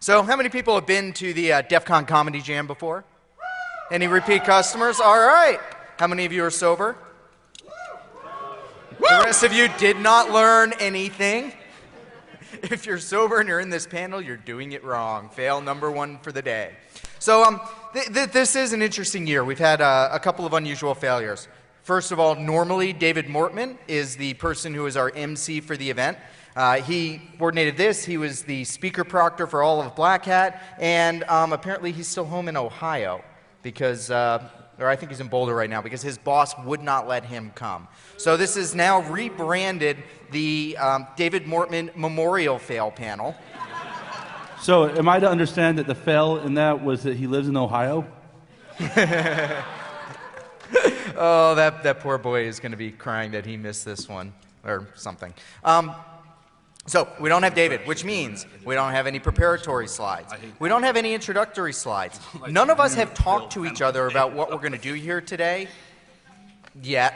So how many people have been to the DEFCON Comedy Jam before? Any repeat customers? All right. How many of you are sober? The rest of you did not learn anything. If you're sober and you're in this panel, you're doing it wrong. Fail number one for the day. So this is an interesting year. We've had a couple of unusual failures. First of all, normally David Mortman is the person who is our MC for the event. He coordinated this. He was the speaker proctor for all of Black Hat, and apparently he's still home in Ohio because, or I think he's in Boulder right now, because his boss would not let him come. So this is now rebranded the David Mortman Memorial Fail Panel. So am I to understand that the fail in that was that he lives in Ohio? Oh, that poor boy is going to be crying that he missed this one or something. So we don't have David, which means we don't have any preparatory slides. We don't have any introductory slides. None of us have talked to each other about what we're going to do here today yet.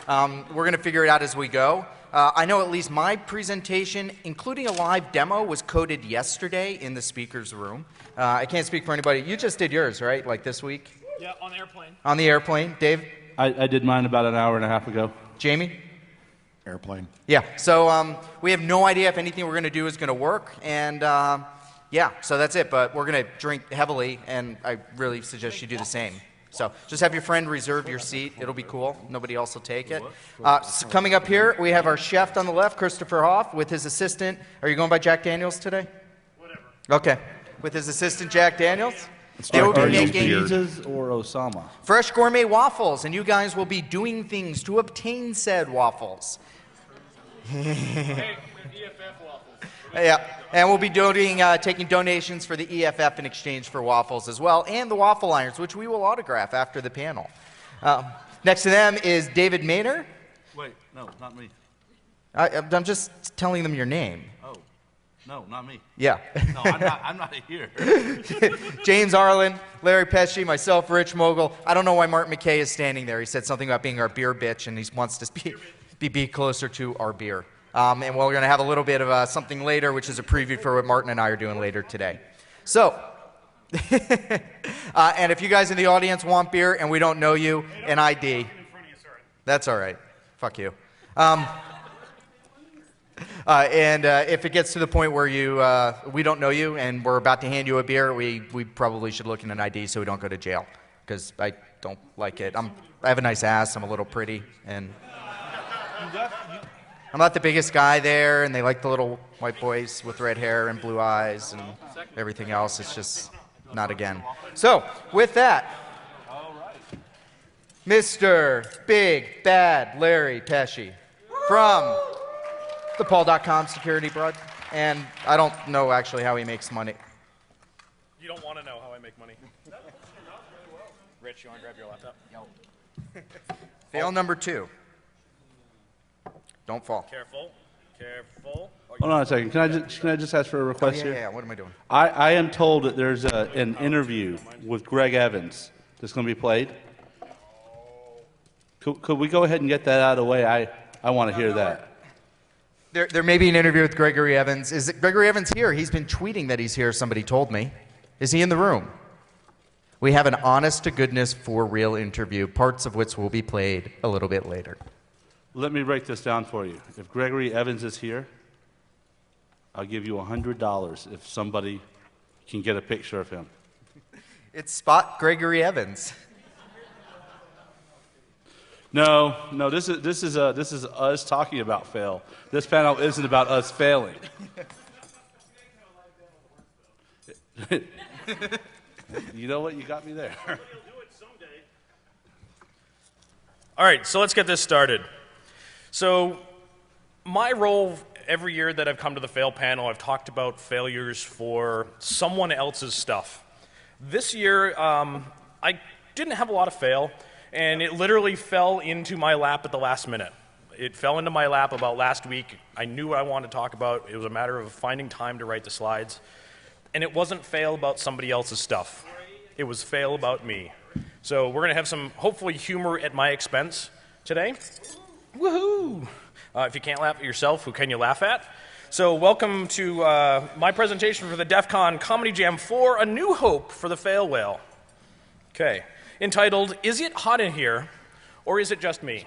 We're going to figure it out as we go. I know at least my presentation, including a live demo, was coded yesterday in the speaker's room. I can't speak for anybody. You just did yours, right? Like this week? Yeah, on the airplane. On the airplane. Dave? I did mine about an hour and a half ago. Jamie? Airplane. Yeah, so we have no idea if anything we're going to do is going to work, and yeah, so that's it, but we're going to drink heavily, and I really suggest you do the same. So just have your friend reserve your seat. It'll be cool. Nobody else will take it. So coming up here, we have our chef on the left, Christopher Hoff, with his assistant. Are you going by Jack Daniels today? Whatever. Okay. With his assistant, Jack Daniels. They will be making pizzas or Osama? fresh gourmet waffles, and you guys will be doing things to obtain said waffles. Hey, with EFF waffles. Yeah, and we'll be taking donations for the EFF in exchange for waffles as well, and the waffle irons, which we will autograph after the panel. Next to them is David Maynor. Wait, no, not me. I'm just telling them your name. Oh, no, not me. Yeah. No, I'm not here. James Arlen, Larry Pesci, myself, Rich Mogul. I don't know why Martin McKay is standing there. He said something about being our beer bitch, and he wants to be closer to our beer. And we're going to have a little bit of something later, which is a preview for what Martin and I are doing later today. So, and if you guys in the audience want beer and we don't know you, an ID. That's all right. Fuck you. And if it gets to the point where we don't know you and we're about to hand you a beer, we probably should look in an ID so we don't go to jail, because I don't like it. I have a nice ass. I'm a little pretty, and I'm not the biggest guy there, and they like the little white boys with red hair and blue eyes and everything else. It's just not again. So, with that, Mr. Big Bad Larry Pesci from the Paul.com security broad. And I don't know actually how he makes money. You don't want to know how I make money. Rich, you want to grab your laptop? Fail number 2. Don't fall. Careful. Careful. Hold on a second. Can I just ask for a request here? Yeah, what am I doing? I am told that there's an interview with Greg Evans that's going to be played. Could we go ahead and get that out of the way? I want to hear that. There may be an interview with Gregory Evans. Is it Gregory Evans here? He's been tweeting that he's here, somebody told me. Is he in the room? We have an honest-to-goodness, for-real interview, parts of which will be played a little bit later. Let me break this down for you. If Gregory Evans is here, I'll give you $100 if somebody can get a picture of him. It's Spot Gregory Evans. No, this is us talking about fail. This panel isn't about us failing. You know what? You got me there. All right, so let's get this started. So my role every year that I've come to the fail panel, I've talked about failures for someone else's stuff. This year, I didn't have a lot of fail, and it literally fell into my lap at the last minute. It fell into my lap about last week. I knew what I wanted to talk about. It was a matter of finding time to write the slides. And it wasn't fail about somebody else's stuff. It was fail about me. So we're going to have some, hopefully, humor at my expense today. Woohoo! If you can't laugh at yourself, who can you laugh at? So welcome to my presentation for the DEFCON Comedy Jam 4, A New Hope for the Fail Whale. Okay, entitled, Is It Hot in Here, or Is It Just Me?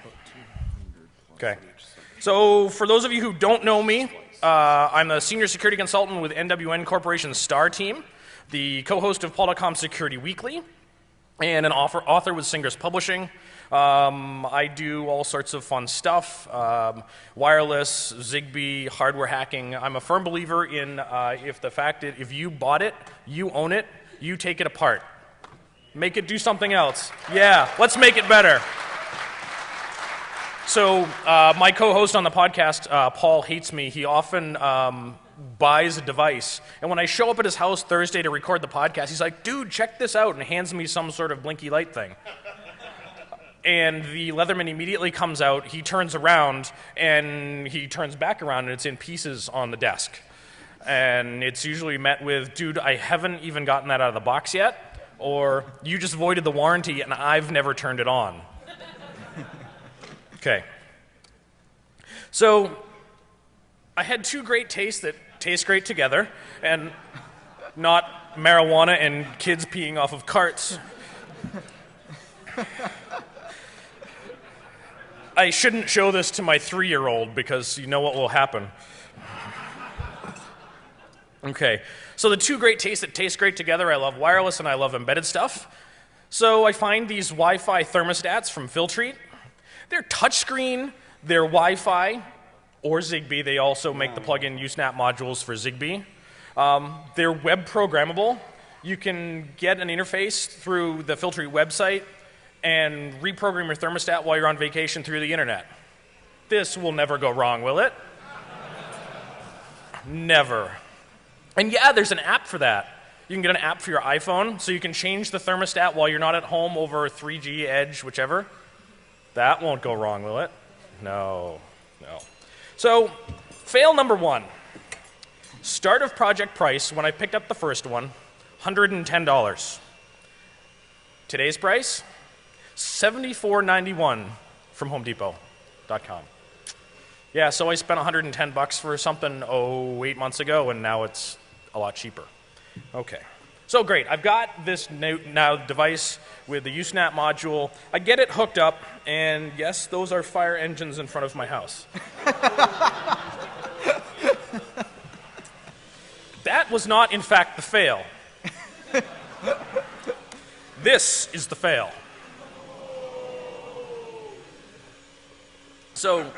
Okay, so for those of you who don't know me, I'm a senior security consultant with NWN Corporation's STAR team, the co-host of Paul.com Security Weekly, and an author with Singer's Publishing. I do all sorts of fun stuff, wireless, Zigbee, hardware hacking. I'm a firm believer in if you bought it, you own it, you take it apart. Make it do something else. Yeah, let's make it better. So my co-host on the podcast, Paul, hates me. He often buys a device, and when I show up at his house Thursday to record the podcast, he's like, dude, check this out, and hands me some sort of blinky light thing. And the Leatherman immediately comes out, he turns around, and he turns back around, and it's in pieces on the desk. And it's usually met with, dude, I haven't even gotten that out of the box yet, or you just voided the warranty, and I've never turned it on. Okay. So I had two great tastes that taste great together, and not marijuana and kids peeing off of carts. I shouldn't show this to my 3-year-old because you know what will happen. Okay, so the two great tastes that taste great together, I love wireless and I love embedded stuff. So I find these Wi-Fi thermostats from Filtrete. They're touchscreen, they're Wi-Fi, or Zigbee. They also make the plug-in Usenet modules for Zigbee. They're web programmable. You can get an interface through the Filtrete website and reprogram your thermostat while you're on vacation through the internet. This will never go wrong, will it? Never. And yeah, there's an app for that. You can get an app for your iPhone, so you can change the thermostat while you're not at home over 3G, Edge, whichever. That won't go wrong, will it? No. So, fail number 1. Start of project price, when I picked up the first one, $110. Today's price? $74.91 from HomeDepot.com. Yeah, so I spent $110 for something 8 months ago, and now it's a lot cheaper. Okay, so great. I've got this now device with the Usenet module. I get it hooked up, and yes, those are fire engines in front of my house. That was not, in fact, the fail. This is the fail. So,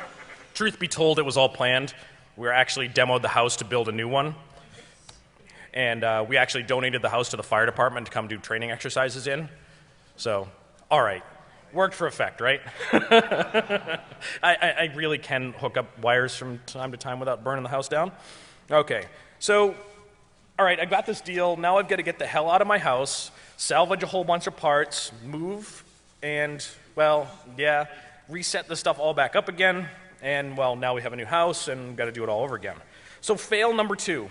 truth be told, it was all planned. We actually demoed the house to build a new one. And we actually donated the house to the fire department to come do training exercises in. So, all right. Worked for effect, right? I really can hook up wires from time to time without burning the house down. Okay. So, all right, I got this deal. Now I've got to get the hell out of my house, salvage a whole bunch of parts, move, and, well, yeah, reset the stuff all back up again, and, well, now we have a new house and got to do it all over again. So fail number 2.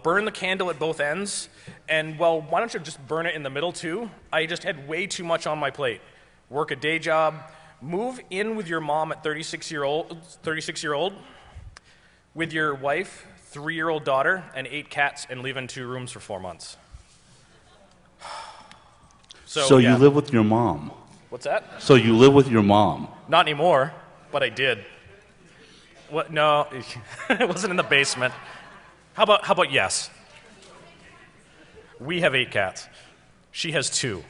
Burn the candle at both ends, and, well, why don't you just burn it in the middle too? I just had way too much on my plate. Work a day job, move in with your mom at 36-year-old, with your wife, 3-year-old daughter, and 8 cats, and live in 2 rooms for 4 months. So yeah. you live with your mom? What's that? So you live with your mom? Not anymore, but I did. What? No, it wasn't in the basement. How about yes? We have 8 cats. She has 2.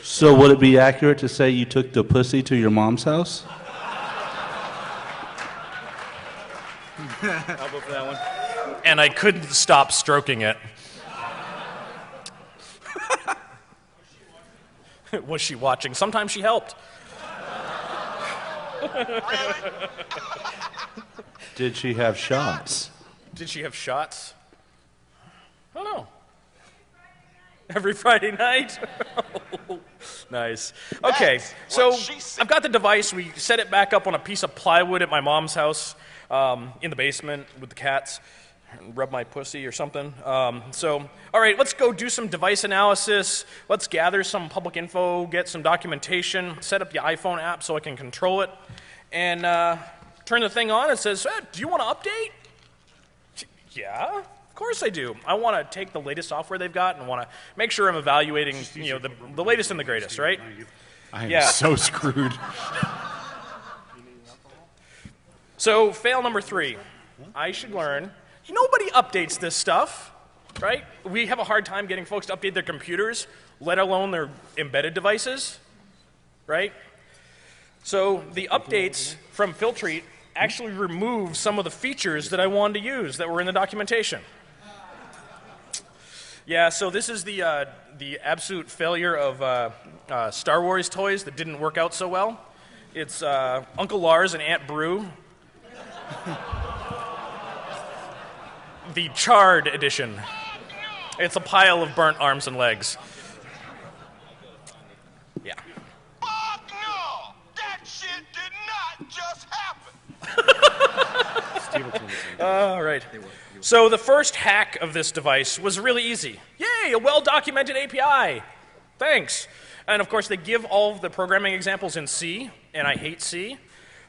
So would it be accurate to say you took the pussy to your mom's house? How about for that one? And I couldn't stop stroking it. Was she watching? Sometimes she helped. Did she have shots? Did she have shots? I don't know. Every Friday night? Nice. Okay, so I've got the device. We set it back up on a piece of plywood at my mom's house in the basement with the cats. Rub my pussy or something. So, all right, let's go do some device analysis. Let's gather some public info, get some documentation, set up the iPhone app so I can control it, and turn the thing on and says, do you want to update? Yeah, of course I do. I want to take the latest software they've got and want to make sure I'm evaluating, the latest and the greatest, right? I am so screwed. So fail number 3. I should learn. Nobody updates this stuff, right? We have a hard time getting folks to update their computers, let alone their embedded devices, right? So the updates from Filtrete actually remove some of the features that I wanted to use that were in the documentation. Yeah, so this is the absolute failure of Star Wars toys that didn't work out so well. It's Uncle Lars and Aunt Brew. The charred edition. It's a pile of burnt arms and legs. Yeah. Fuck no! That shit did not just happen! All right. So the first hack of this device was really easy. Yay, a well-documented API. Thanks. And of course, they give all of the programming examples in C, and I hate C.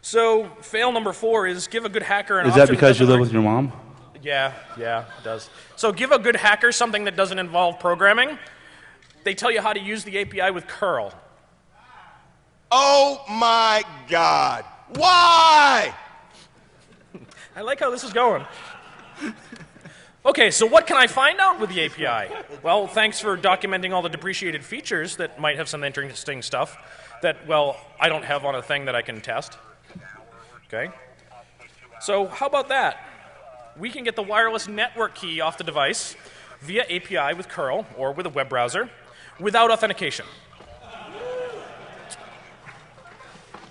So fail number 4 is give a good hacker an option. Is that because you live with your mom? Yeah, it does. So give a good hacker something that doesn't involve programming. They tell you how to use the API with curl. Oh my God! Why? I like how this is going. Okay, so what can I find out with the API? Well, thanks for documenting all the depreciated features that might have some interesting stuff that, well, I don't have on a thing that I can test. Okay? So how about that? We can get the wireless network key off the device via API with curl or with a web browser without authentication.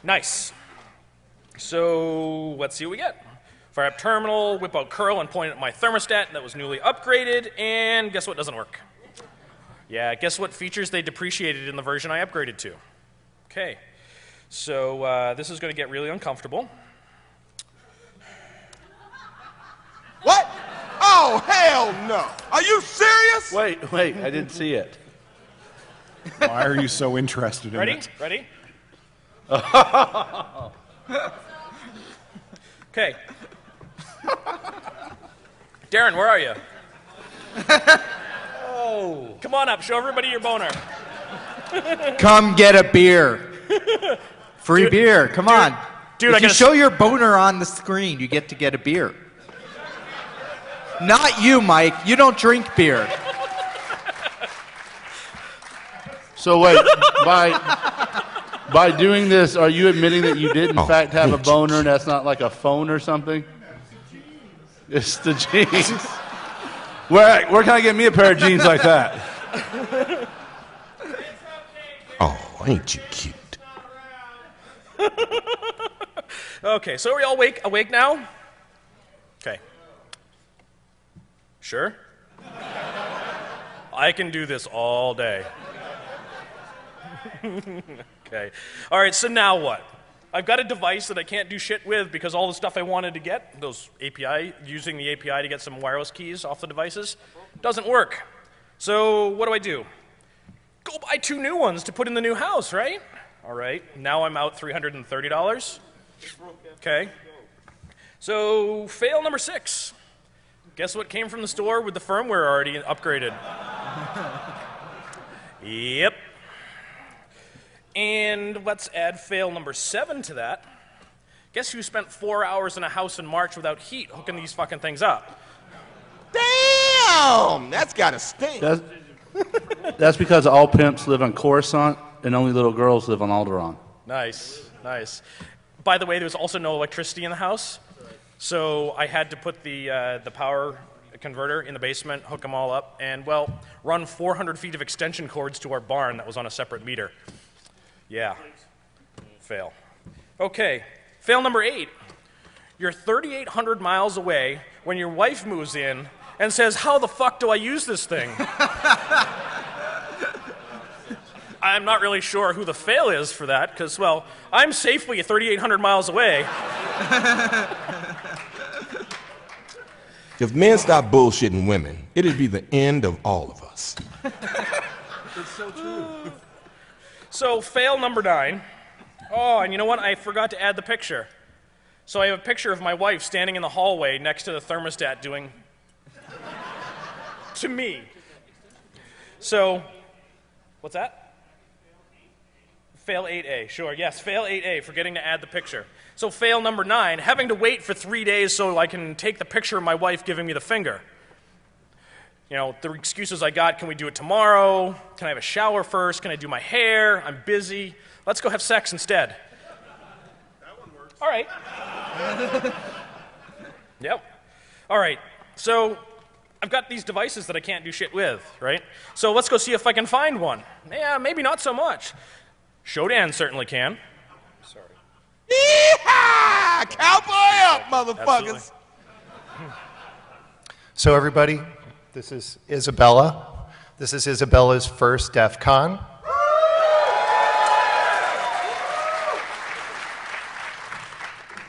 Nice. So let's see what we get. Fire up terminal, whip out curl, and point it at my thermostat that was newly upgraded, and guess what doesn't work? Yeah, guess what features they depreciated in the version I upgraded to? Okay, so this is going to get really uncomfortable. What? Oh, hell no! Are you serious? Wait, I didn't see it. Why are you so interested in Ready? it? Ready? Okay. Darren, where are you? Oh. Come on up. Show everybody your boner. Come get a beer. Free beer. Come on. Dude, if you show your boner on the screen, you get to get a beer. Not you, Mike. You don't drink beer. So wait, by doing this, are you admitting that you did in fact have a boner and that's not like a phone or something? It's the jeans. Where can I get me a pair of jeans like that? Oh, ain't you cute? Okay, so are we all awake now? Okay. Sure? I can do this all day. Okay. All right, so now what? I've got a device that I can't do shit with because all the stuff I wanted to get, those API, using the API to get some wireless keys off the devices, doesn't work. So what do? Go buy 2 new ones to put in the new house, right? All right, now I'm out $330. Okay. So fail number 6. Guess what came from the store with the firmware already upgraded? Yep. And let's add fail number 7 to that. Guess who spent 4 hours in a house in March without heat hooking these fucking things up? Damn! That's gotta stink. That's because all pimps live on Coruscant and only little girls live on Alderaan. Nice, nice. By the way, there was also no electricity in the house, so I had to put the power converter in the basement, hook them all up, and, well, run 400 feet of extension cords to our barn that was on a separate meter. Yeah. Fail. Okay. Fail number 8. You're 3,800 miles away when your wife moves in and says, "How the fuck do I use this thing?" I'm not really sure who the fail is for that because, well, I'm safely 3,800 miles away. If men stop bullshitting women, it'd be the end of all of us. It's so true. So fail number 9. Oh, and you know what? I forgot to add the picture. So I have a picture of my wife standing in the hallway next to the thermostat doing to me. So, what's that? Fail 8A, sure, yes, fail 8A, forgetting to add the picture. So fail number 9, having to wait for 3 days so I can take the picture of my wife giving me the finger. You know, the excuses I got, can we do it tomorrow? Can I have a shower first? Can I do my hair? I'm busy. Let's go have sex instead. That one works. All right. Yep. All right, so I've got these devices that I can't do shit with, right? So let's go see if I can find one. Yeah, maybe not so much. Shodan certainly can. Sorry. Yeehaw! Cowboy up, motherfuckers! So everybody, this is Isabella. This is Isabella's first DEFCON.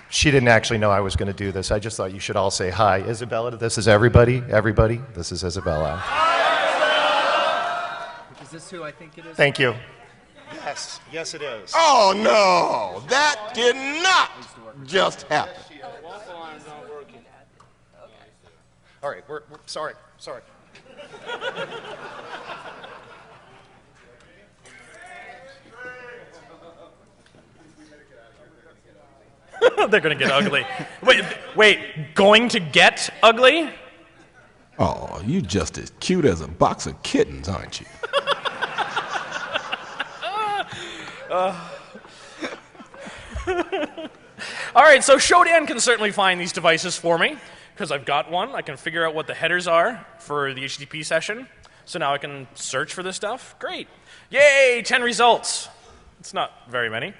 She didn't actually know I was going to do this. I just thought you should all say hi. Isabella, this is everybody. Everybody, this is Isabella. Is this who I think it is? Thank you. Yes, yes it is. Oh no, that did not just happen. All right, we're sorry. They're going to get ugly. Wait, going to get ugly? Oh, you just as cute as a box of kittens, aren't you? All right, so Shodan can certainly find these devices for me, because I've got one. I can figure out what the headers are for the HTTP session, so now I can search for this stuff. Great. Yay, 10 results. It's not very many.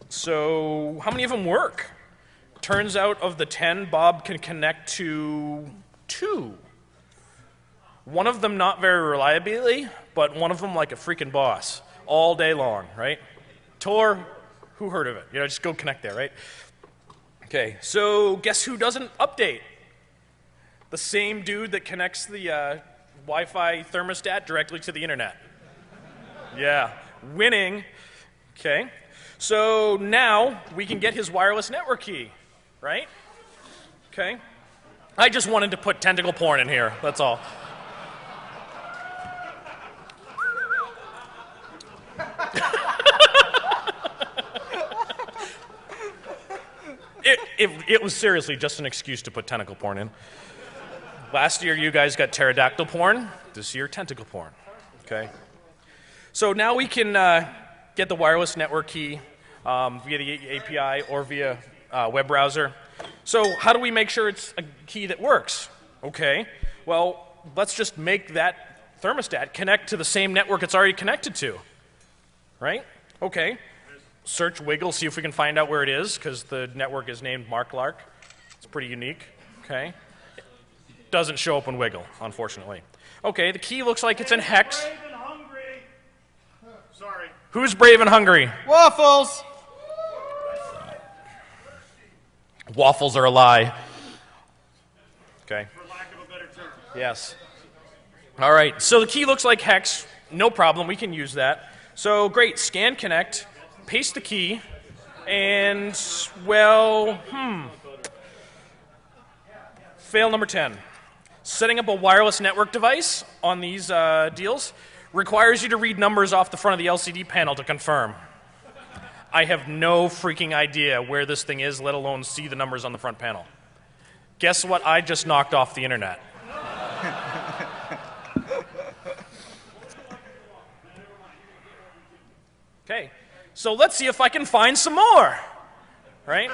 So how many of them work? Turns out of the 10, Bob can connect to 2. One of them not very reliably, but one of them like a freaking boss. All day long, right? Tor, who heard of it? You know, just go connect there, right? Okay, so guess who doesn't update? The same dude that connects the Wi-Fi thermostat directly to the internet. Yeah, winning. Okay, so now we can get his wireless network key, right? Okay, I just wanted to put tentacle porn in here, that's all. It was seriously just an excuse to put tentacle porn in. Last year you guys got pterodactyl porn, this year tentacle porn, okay? So now we can get the wireless network key via the API or via web browser. So how do we make sure it's a key that works? Okay, well, let's just make that thermostat connect to the same network it's already connected to, right? Okay. Search Wiggle, see if we can find out where it is, because the network is named Mark Lark. It's pretty unique, okay? It doesn't show up in Wiggle, unfortunately. Okay, the key looks like it's in hex. Brave and hungry. Sorry. Who's brave and hungry? Waffles! Waffles are a lie. Okay. For lack of a better term. Yes. All right, so the key looks like hex. No problem, we can use that. So great, scan connect. Paste the key, and, well, fail number 10. Setting up a wireless network device on these deals requires you to read numbers off the front of the LCD panel to confirm. I have no freaking idea where this thing is, let alone see the numbers on the front panel. Guess what I just knocked off the internet? Okay. So let's see if I can find some more, right?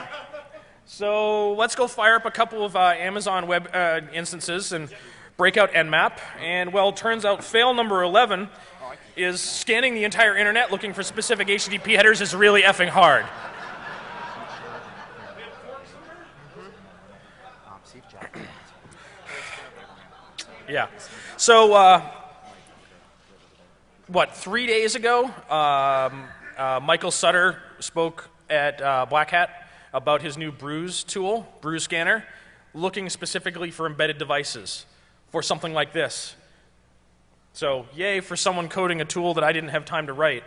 So let's go fire up a couple of Amazon web instances and break out Nmap. And well, it turns out fail number 11 is scanning the entire internet looking for specific HTTP headers is really effing hard. Yeah. So, what, 3 days ago, Michael Sutter spoke at Black Hat about his new Bruise tool, Bruise Scanner, looking specifically for embedded devices for something like this. So, yay for someone coding a tool that I didn't have time to write.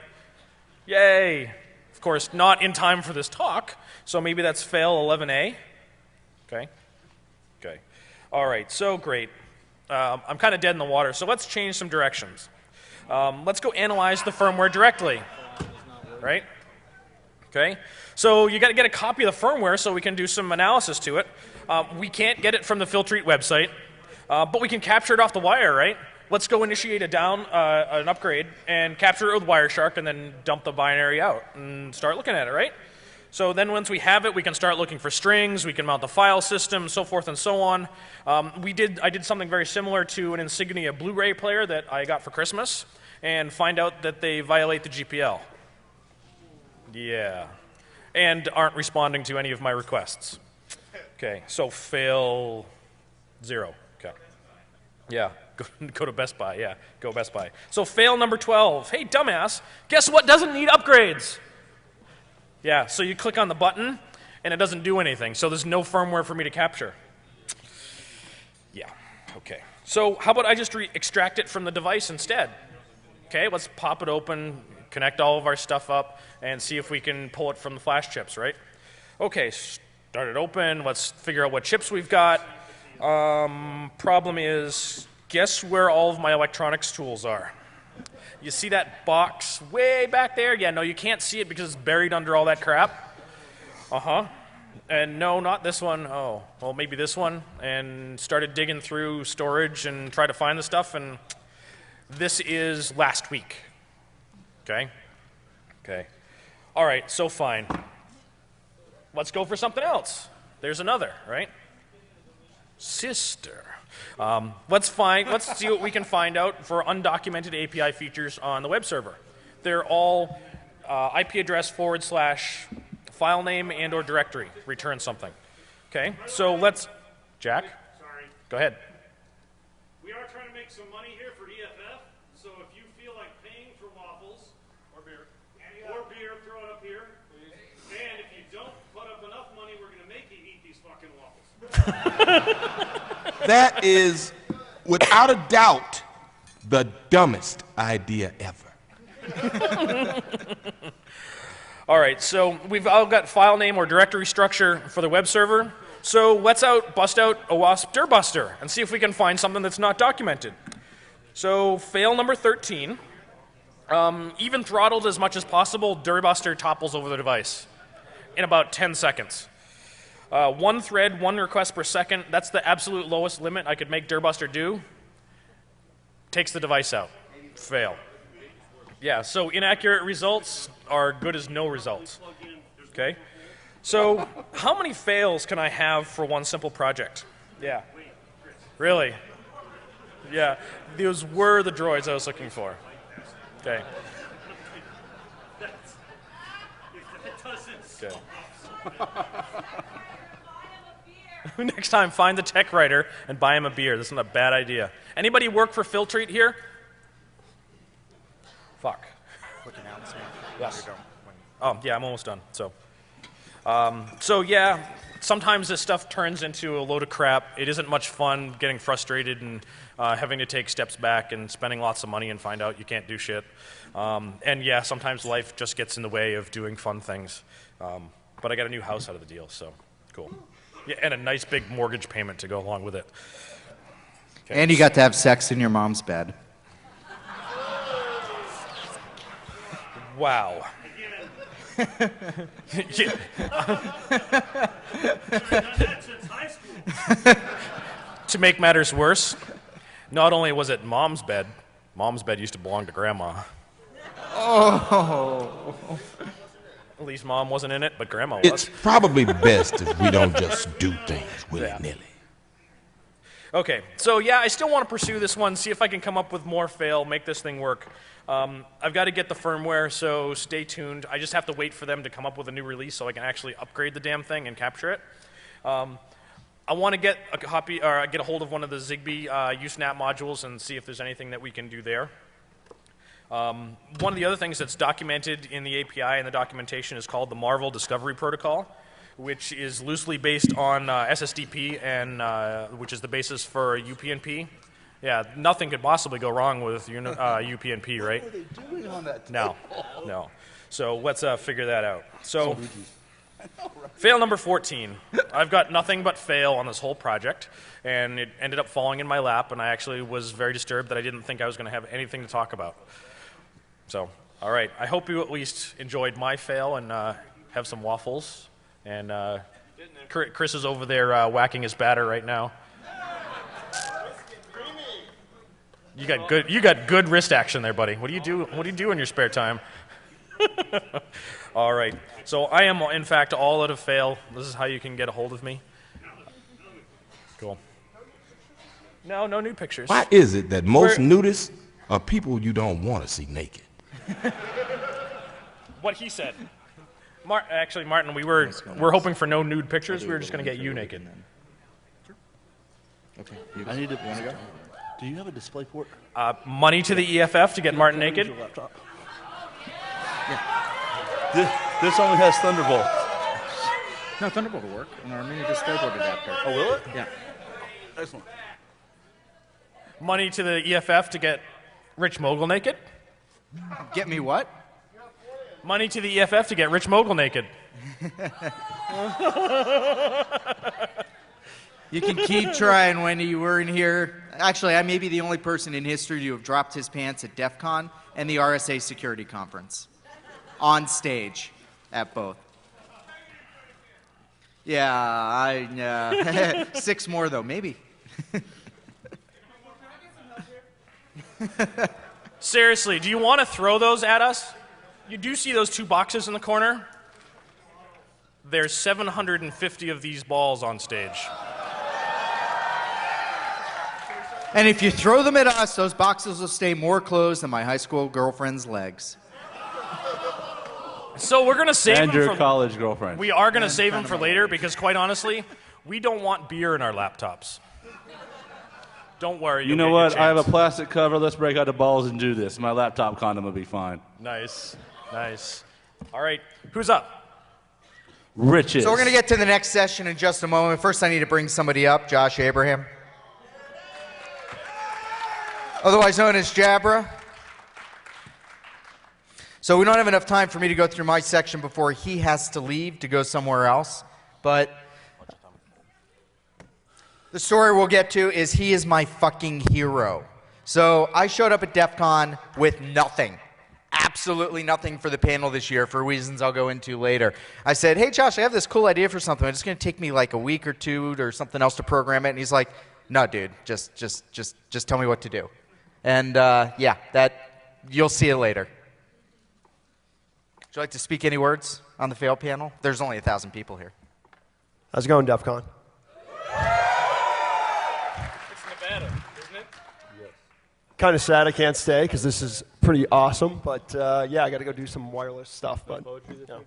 Yay. Of course, not in time for this talk, so maybe that's fail 11A. Okay. Okay. All right, so great. I'm kind of dead in the water, so let's change some directions. Let's go analyze the firmware directly, right? Okay. So you got to get a copy of the firmware so we can do some analysis to it. We can't get it from the Filtrete website, but we can capture it off the wire, right? Let's go initiate an upgrade and capture it with Wireshark and then dump the binary out and start looking at it, right? So then once we have it, we can start looking for strings, we can mount the file system, so forth and so on. I did something very similar to an Insignia Blu-ray player that I got for Christmas and find out that they violate the GPL. Yeah. And aren't responding to any of my requests. Okay, so fail 0. Okay. Yeah. Go to Best Buy, yeah, go Best Buy. So fail number 12. Hey, dumbass, guess what doesn't need upgrades? Yeah, so you click on the button, and it doesn't do anything, so there's no firmware for me to capture. Yeah, okay. So how about I just extract it from the device instead? Okay, let's pop it open, connect all of our stuff up, and see if we can pull it from the flash chips, right? Okay, start it open, let's figure out what chips we've got. Problem is, guess where all of my electronics tools are? You see that box way back there? Yeah, no, you can't see it because it's buried under all that crap. Uh-huh. And no, not this one. Oh, well, maybe this one. And started digging through storage and try to find the stuff, and this is last week. Okay? Okay. All right, so fine. Let's go for something else. There's another, right? Sister. Let's see what we can find out for undocumented API features on the web server. They're all IP address / file name and or directory. Return something. Okay, so let's, Jack? Sorry. Go ahead. We are trying to make some money here for EFF, so if you feel like paying for waffles or beer, throw it up here. And if you don't put up enough money, we're going to make you eat these fucking waffles. That is, without a doubt, the dumbest idea ever. All right, so we've all got file name or directory structure for the web server. So let's bust out OWASP dirbuster and see if we can find something that's not documented. So fail number 13. Even throttled as much as possible, dirbuster topples over the device in about 10 seconds. One thread, one request per second, that's the absolute lowest limit I could make dirbuster do. Takes the device out. Fail. Yeah, so inaccurate results are good as no results. Okay? So how many fails can I have for one simple project? Yeah. Really? Yeah, those were the droids I was looking for. Okay. Okay. Next time, find the tech writer and buy him a beer. This isn't a bad idea. Anybody work for Filtrete here? Fuck. Quick announcement. Yes. Oh, yeah, I'm almost done. So yeah, sometimes this stuff turns into a load of crap. It isn't much fun getting frustrated and having to take steps back and spending lots of money and find out you can't do shit. And yeah, sometimes life just gets in the way of doing fun things. But I got a new house out of the deal, so cool. Yeah, and a nice big mortgage payment to go along with it. Okay. And you got to have sex in your mom's bed. Wow. To make matters worse, not only was it mom's bed used to belong to grandma. Oh. At least mom wasn't in it, but grandma was. It's probably best if we don't just do things willy-nilly. Okay, so yeah, I still want to pursue this one, see if I can come up with more fail, make this thing work. I've got to get the firmware, so stay tuned. I just have to wait for them to come up with a new release so I can actually upgrade the damn thing and capture it. I want to get a copy, or get a hold of one of the Zigbee Usenet modules and see if there's anything that we can do there. One of the other things that's documented in the API and the documentation is called the Marvel Discovery Protocol, which is loosely based on SSDP, and which is the basis for UPnP. Yeah, nothing could possibly go wrong with UPnP, right? What are they doing on that No, no. So let's figure that out. So, fail number 14. I've got nothing but fail on this whole project, and it ended up falling in my lap, and I actually was very disturbed that I didn't think I was going to have anything to talk about. So, all right. I hope you at least enjoyed my fail and have some waffles. And Chris is over there whacking his batter right now. You got good wrist action there, buddy. What do you do in your spare time? All right. So I am, in fact, all out of fail. This is how you can get a hold of me. Cool. No nude pictures. Why is it that most nudists are people you don't want to see naked? What he said. Actually, Martin, we're hoping for no nude pictures. We were just going to get you naked. Okay. I need to. You want to go? Do you have a display port? Money to the EFF to get Martin naked. Yeah. This only has Thunderbolt. No, Thunderbolt will work on our mini DisplayPort adapter. Oh, will it? Yeah. Excellent. Money to the EFF to get Rich Mogul naked. Get me what? Money to the EFF to get Rich Mogul naked. You can keep trying, Wendy. You weren't here. Actually, I may be the only person in history to have dropped his pants at DEFCON and the RSA Security Conference. On stage at both. Yeah, 6 more, though, maybe. Seriously, do you want to throw those at us? You do see those 2 boxes in the corner? There's 750 of these balls on stage. And if you throw them at us, those boxes will stay more closed than my high school girlfriend's legs. So we're going to save and them your for college girlfriend. We are going to save them for later because, quite honestly, we don't want beer in our laptops. Don't worry. You know what? I have a plastic cover. Let's break out the balls and do this. My laptop condom will be fine. Nice. All right. Who's up? Riches. So we're going to get to the next session in just a moment. First, I need to bring somebody up, Josh Abraham. Otherwise known as Jabra. So we don't have enough time for me to go through my section before he has to leave to go somewhere else. But the story we'll get to is he is my fucking hero. So I showed up at DEFCON with nothing. Absolutely nothing for the panel this year for reasons I'll go into later. I said, hey, Josh, I have this cool idea for something. It's going to take me like a week or 2 or something else to program it. And he's like, no, dude, just tell me what to do. And yeah, you'll see it later. Would you like to speak any words on the fail panel? There's only 1,000 people here. How's it going, DEFCON? It's Nevada, isn't it? Yes. Kind of sad I can't stay because this is pretty awesome. But yeah, I got to go do some wireless stuff. But yeah.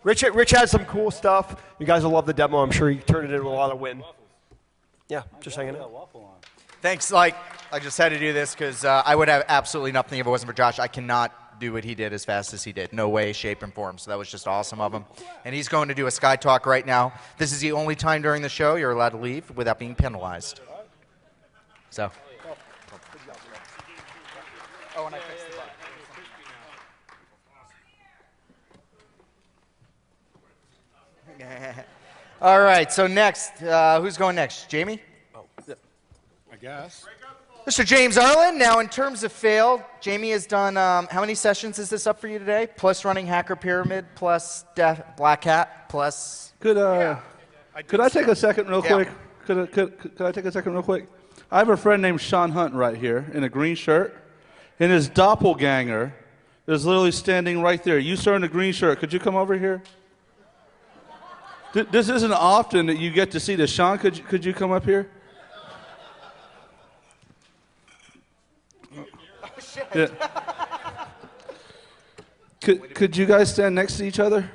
Rich has some cool stuff. You guys will love the demo. I'm sure he turned it into a lot of win. Yeah, just hanging out. Thanks. I just had to do this because I would have absolutely nothing if it wasn't for Josh. I cannot do what he did as fast as he did. No way, shape, and form. So that was just awesome of him. And he's going to do a Sky Talk right now. This is the only time during the show you're allowed to leave without being penalized. So. Oh, and I fixed the button. All right, so next, who's going next? Jamie? I guess. Mr. James Arlen. Now, in terms of fail, Jamie has done, how many sessions is this up for you today? Plus running Hacker Pyramid, plus Black Hat, plus... Could I take a second real quick? Could I take a second real quick? I have a friend named Sean Hunt right here in a green shirt, and his doppelganger is literally standing right there. You, sir, in a green shirt, could you come over here? This isn't often that you get to see this. Sean, could you come up here? Yeah. Could you guys stand next to each other?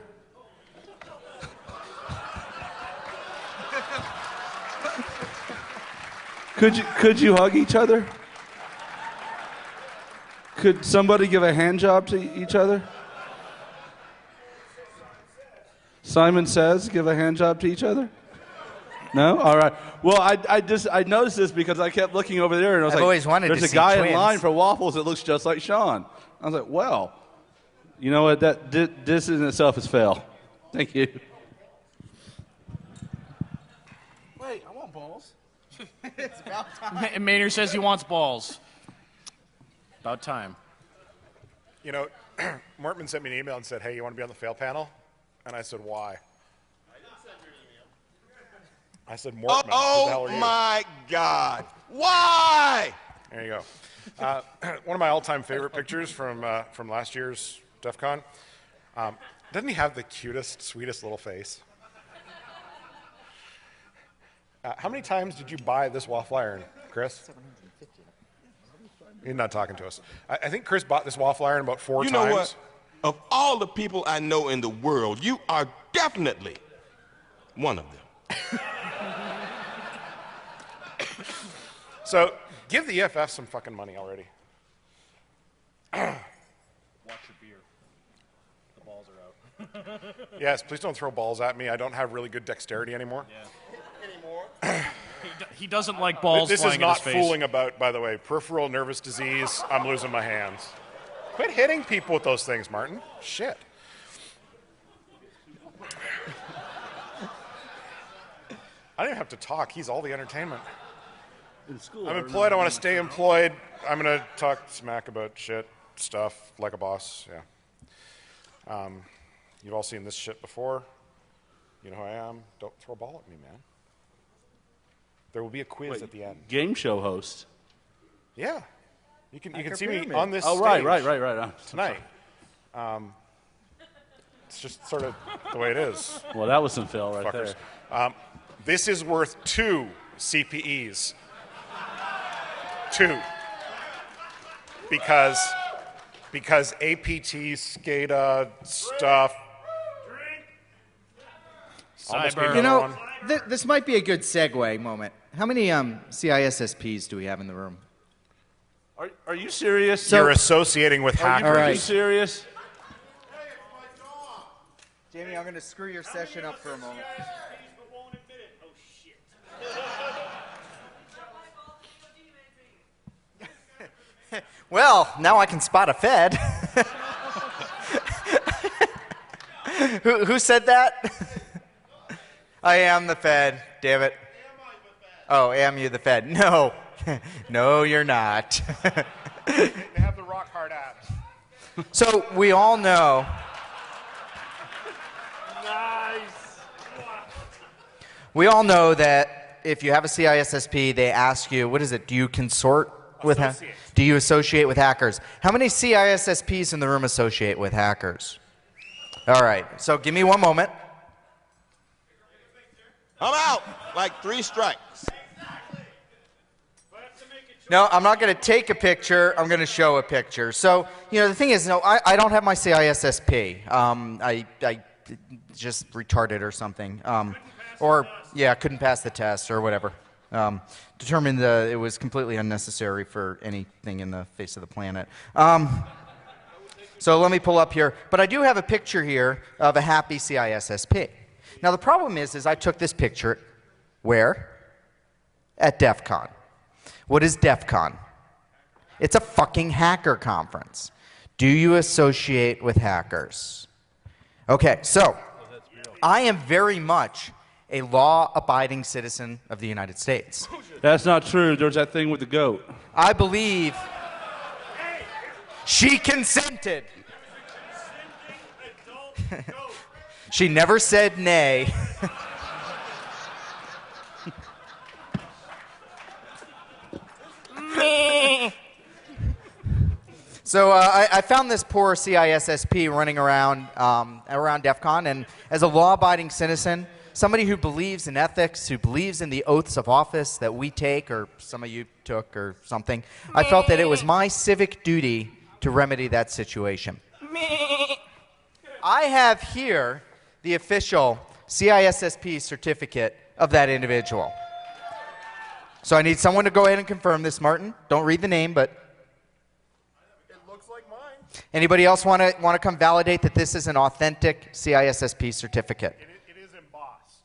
Could you hug each other? Could somebody give a hand job to each other? Simon Says, give a hand job to each other? No? All right. Well, I noticed this because I kept looking over there and I was I've always wanted there's to a see guy twins. in line for waffles that looks just like Sean. I was like, well, You know what? This in itself is fail. Thank you. Wait, I want balls. It's about time. Maynard says he wants balls. About time. You know, Mortman sent me an email and said, hey, you want to be on the fail panel? And I said, why? I didn't send you an email. I said, Mortman, who the hell are you? My God. Why? There you go. One of my all-time favorite pictures from last year's DEFCON. Doesn't he have the cutest, sweetest little face? How many times did you buy this waffle iron, Chris? 750. He's not talking to us. I think Chris bought this waffle iron about 4 times. You know what? Of all the people I know in the world, you are definitely one of them. So give the EFF some fucking money already. Watch your beer. The balls are out. Yes, please don't throw balls at me. I don't have really good dexterity anymore. Yeah. He doesn't like balls This is flying in not his face. fooling about, by the way. Peripheral nervous disease, I'm losing my hands. Quit hitting people with those things, Martin. Shit. I don't even have to talk. He's all the entertainment. In school, I'm employed. I want to stay employed. I'm going to talk smack about shit, stuff, like a boss. Yeah. You've all seen this shit before. You know who I am. Don't throw a ball at me, man. There will be a quiz at the end. Game show host. Yeah. You can see Pyramid. me on this Oh, stage right. tonight. It's just sort of the way it is. Well, that was some fail right Fuckers. there. This is worth 2 CPEs. 2. Because APT, SCADA, stuff. Almost Cyber. need You know, another one. this might be a good segue moment. How many CISSPs do we have in the room? Are you serious? You're associating with Are you hackers. pretty serious? Jamie, I'm going to screw your session up for a moment. Well, now I can spot a Fed. Who said that? I am the Fed, damn it. Oh, am you the Fed? No. No, you're not. They have the rock hard abs. So we all know. Nice. We all know that if you have a CISSP, they ask you, what is it? Do you consort with do you associate with hackers? How many CISSPs in the room associate with hackers? All right. So give me one moment. I'm out. Like 3 strikes. No, I'm not going to take a picture. I'm going to show a picture. So, you know, the thing is, no, I don't have my CISSP. I just retarded or something. Or, yeah, couldn't pass the test or whatever. Determined it was completely unnecessary for anything in the face of the planet. So let me pull up here. But I do have a picture here of a happy CISSP. Now, the problem is I took this picture where? At DEFCON. What is DEFCON? It's a fucking hacker conference. Do you associate with hackers? Okay, so I am very much a law-abiding citizen of the United States. That's not true. There's that thing with the goat. I believe she consented. She never said nay. So I found this poor CISSP running around DEFCON, and as a law-abiding citizen, somebody who believes in ethics, who believes in the oaths of office that we take, or some of you took, or something, I felt that it was my civic duty to remedy that situation. I have here the official CISSP certificate of that individual. So I need someone to go ahead and confirm this, Martin. Don't read the name, but It looks like mine. anybody else want to come validate that this is an authentic CISSP certificate? It is embossed.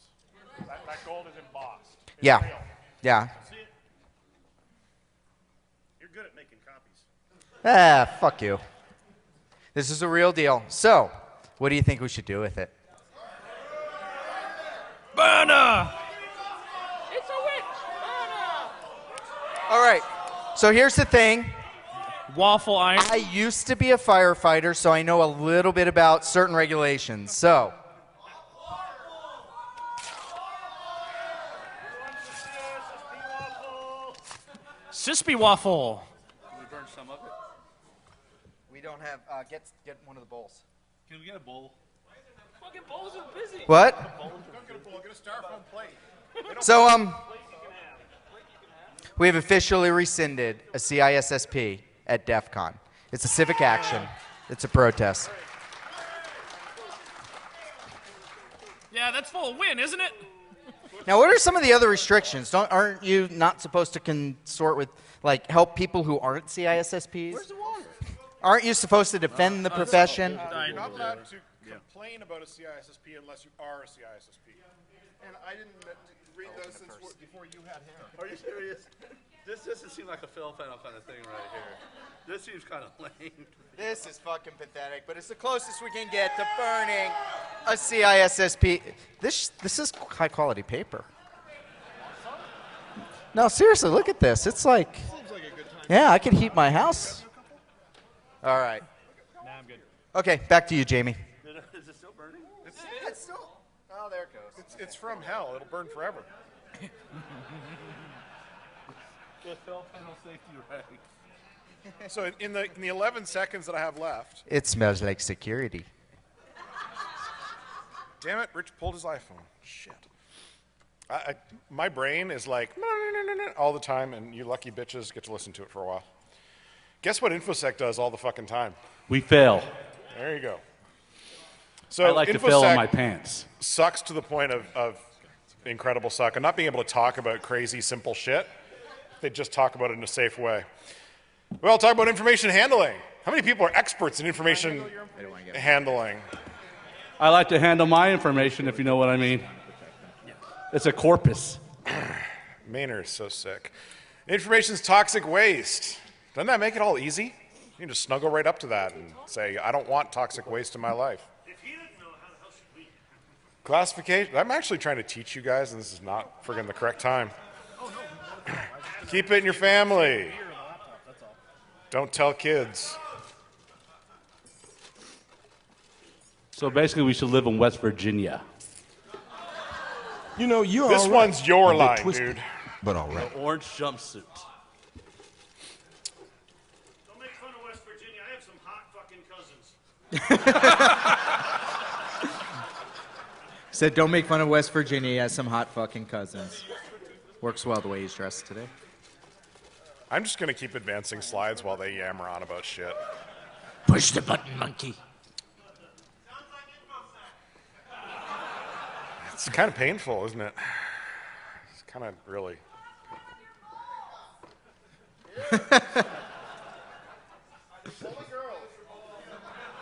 That gold is embossed. It's Yeah. real. Yeah. See it? You're good at making copies. Ah, fuck you. This is a real deal. So, what do you think we should do with it? Burner! It's a witch! All right. So here's the thing. Waffle iron. I used to be a firefighter, so I know a little bit about certain regulations. So, Cispy waffle. Can we burn some of it? we don't have. Get one of the bowls. Can we get a bowl? Fucking bowls are busy. What? Don't get a bowl, get a styrofoam plate. So we have officially rescinded a CISSP at DEFCON. It's a civic action. It's a protest. Yeah, that's full win, isn't it? Now, what are some of the other restrictions? Aren't you not supposed to consort with, like, help people who aren't CISSPs? Where's the water? Aren't you supposed to defend the profession? You're not allowed to complain about a CISSP unless you are a CISSP. And I didn't read those since before you had hair. Are you serious? This doesn't seem like a Phil panel kind of thing right here. This seems kind of lame. This is fucking pathetic, but it's the closest we can get to burning a CISSP. This is high quality paper. No, seriously, look at this. It's like, yeah, I could heat my house. All right. Nah, I'm good. Okay, back to you, Jamie. Is it still burning? It's still. Oh, there it goes. It's from hell. It'll burn forever. Get Phil panel safety rag. So in the 11 seconds that I have left, It smells like security. damn it, Rich pulled his iPhone. Shit. My brain is like all the time, and you lucky bitches get to listen to it for a while. Guess what InfoSec does all the fucking time? We fail. There you go. So I like to fail on my pants. Sucks to the point of incredible suck, and not being able to talk about crazy, simple shit. They just talk about it in a safe way. Well, talk about information handling. How many people are experts in information handling? I like to handle my information, if you know what I mean. It's a corpus. Maynard's so sick. Information's toxic waste. Doesn't that make it all easy? You can just snuggle right up to that and say, I don't want toxic waste in my life. If he didn't know, how the hell should we? Classification. I'm actually trying to teach you guys, and this is not friggin' the correct time. Keep it in your family. Don't tell kids. So basically, we should live in West Virginia. You know, you're This all right. one's your A bit line, twisted, dude. But all right. The orange jumpsuit. Don't make fun of West Virginia. I have some hot fucking cousins. Said, don't make fun of West Virginia. He has some hot fucking cousins. Works well the way he's dressed today. I'm just going to keep advancing slides while they yammer on about shit. Push the button, monkey. It's kind of painful, isn't it? It's kind of really.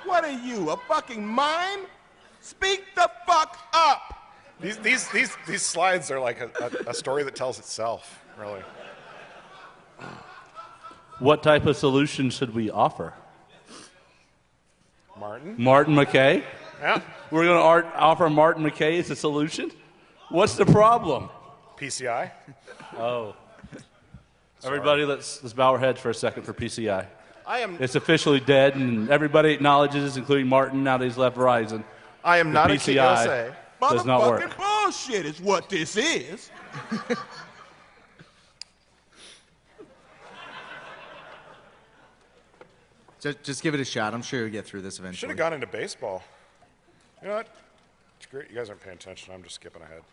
What are you, a fucking mime? Speak the fuck up! These slides are like a story that tells itself, really. What type of solution should we offer? Martin? Martin McKay? Yeah. We're going to offer Martin McKay as a solution? What's the problem? PCI? Oh. Everybody, let's bow our heads for a second for PCI. I am It's officially dead, and everybody acknowledges, including Martin, now that he's left Verizon. I am not a PCI KSA. does not work. Motherfucking bullshit is what this is. Just give it a shot. I'm sure you'll get through this Should eventually. have gone into baseball. You know what? It's great. You guys aren't paying attention. I'm just skipping ahead.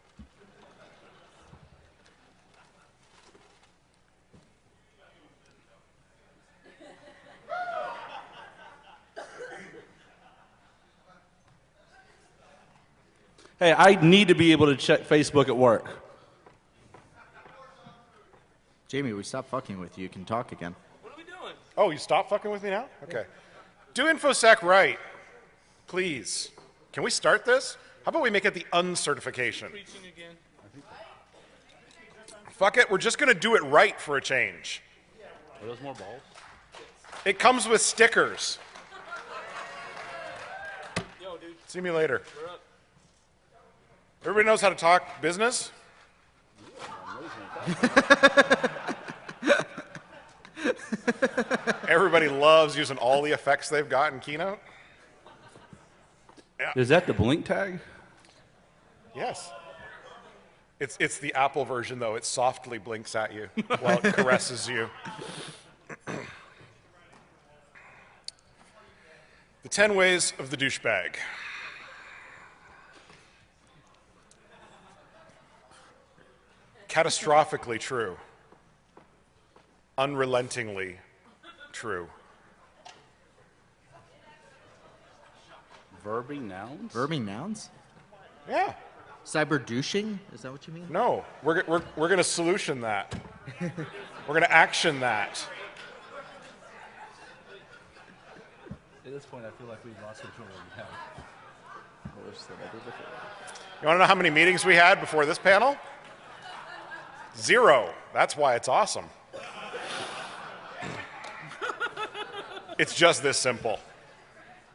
Hey, I need to be able to check Facebook at work. Jamie, we stopped fucking with you. You can talk again. Oh, you stop fucking with me now? Okay. Do InfoSec right. Please. Can we start this? How about we make it the uncertification? Fuck it. We're just going to do it right for a change. Are those more balls? It comes with stickers. See me later. Everybody knows how to talk business? Everybody loves using all the effects they've got in Keynote? Yeah. Is that the blink tag? Yes. It's the Apple version, though. It softly blinks at you while it caresses you. The 10 ways of the douchebag. Catastrophically true. Unrelentingly true. Verbing nouns? Verbing nouns? Yeah. Cyber douching? Is that what you mean? No, we're going to solution that. We're going to action that. At this point, I feel like we've lost control of the house. Worse than ever before. You want to know how many meetings we had before this panel? 0. That's why it's awesome. It's just this simple.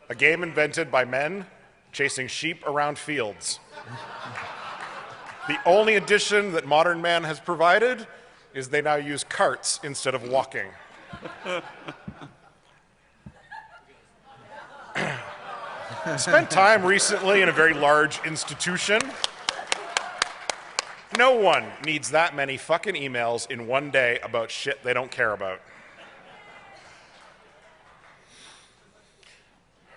A game invented by men chasing sheep around fields. The only addition that modern man has provided is they now use carts instead of walking. Spent time recently in a very large institution. No one needs that many fucking emails in one day about shit they don't care about.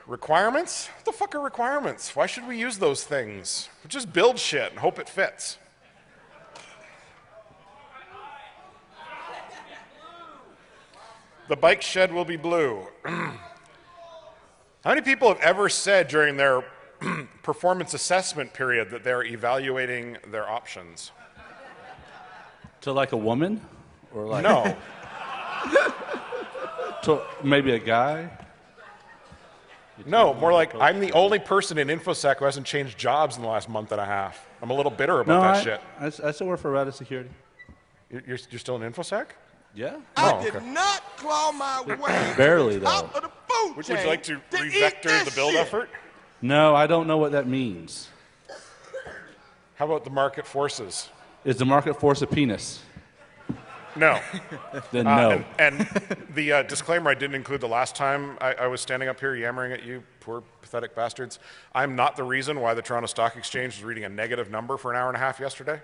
Requirements? What the fuck are requirements? Why should we use those things? We just build shit and hope it fits. The bike shed will be blue. How many people have ever said during their performance assessment period that they're evaluating their options? To like a woman? Or like No. To maybe a guy? No, more like I'm the only person in InfoSec who hasn't changed jobs in the last month and a half. I'm a little bitter about that shit. I still work for Rata Security. You're still in InfoSec? Yeah. Oh, I did not claw my way Barely, to the top though. of the food Would chain you like to eat revector this the build shit. effort? No, I don't know what that means. How about the market forces? Is the market force a penis? No. Then no. And the disclaimer I didn't include the last time I was standing up here yammering at you, poor pathetic bastards. I'm not the reason why the Toronto Stock Exchange was reading a negative number for an hour and a half yesterday.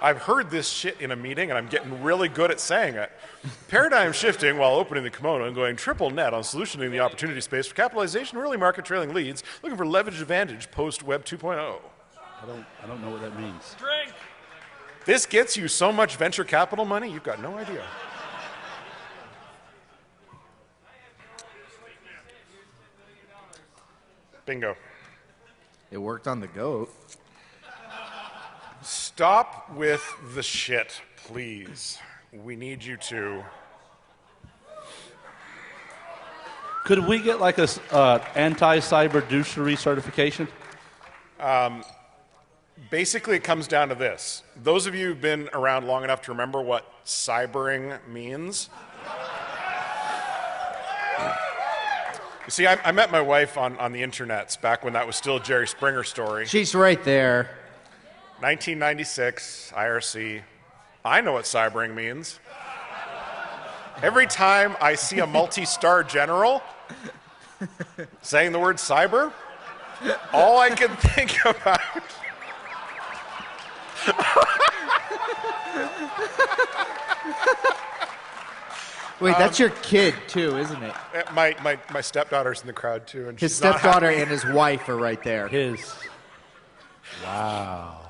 I've heard this shit in a meeting, and I'm getting really good at saying it. Paradigm shifting while opening the kimono and going triple net on solutioning the opportunity space for capitalization, early market trailing leads, looking for leverage advantage post-Web 2.0. I don't know what that means. Drink. This gets you so much venture capital money, you've got no idea. Bingo. It worked on the goat. Stop with the shit, please. We need you to. Could we get like a anti-cyber douchery certification? Basically, it comes down to this. Those of you who've been around long enough to remember what cybering means. You see, I met my wife on the internets back when that was still a Jerry Springer story. She's right there. 1996, IRC. I know what cybering means. Every time I see a multi-star general saying the word cyber, all I can think about Wait, that's your kid too, isn't it? my stepdaughter's in the crowd too, and His she's not stepdaughter happy. and his wife are right there. Wow.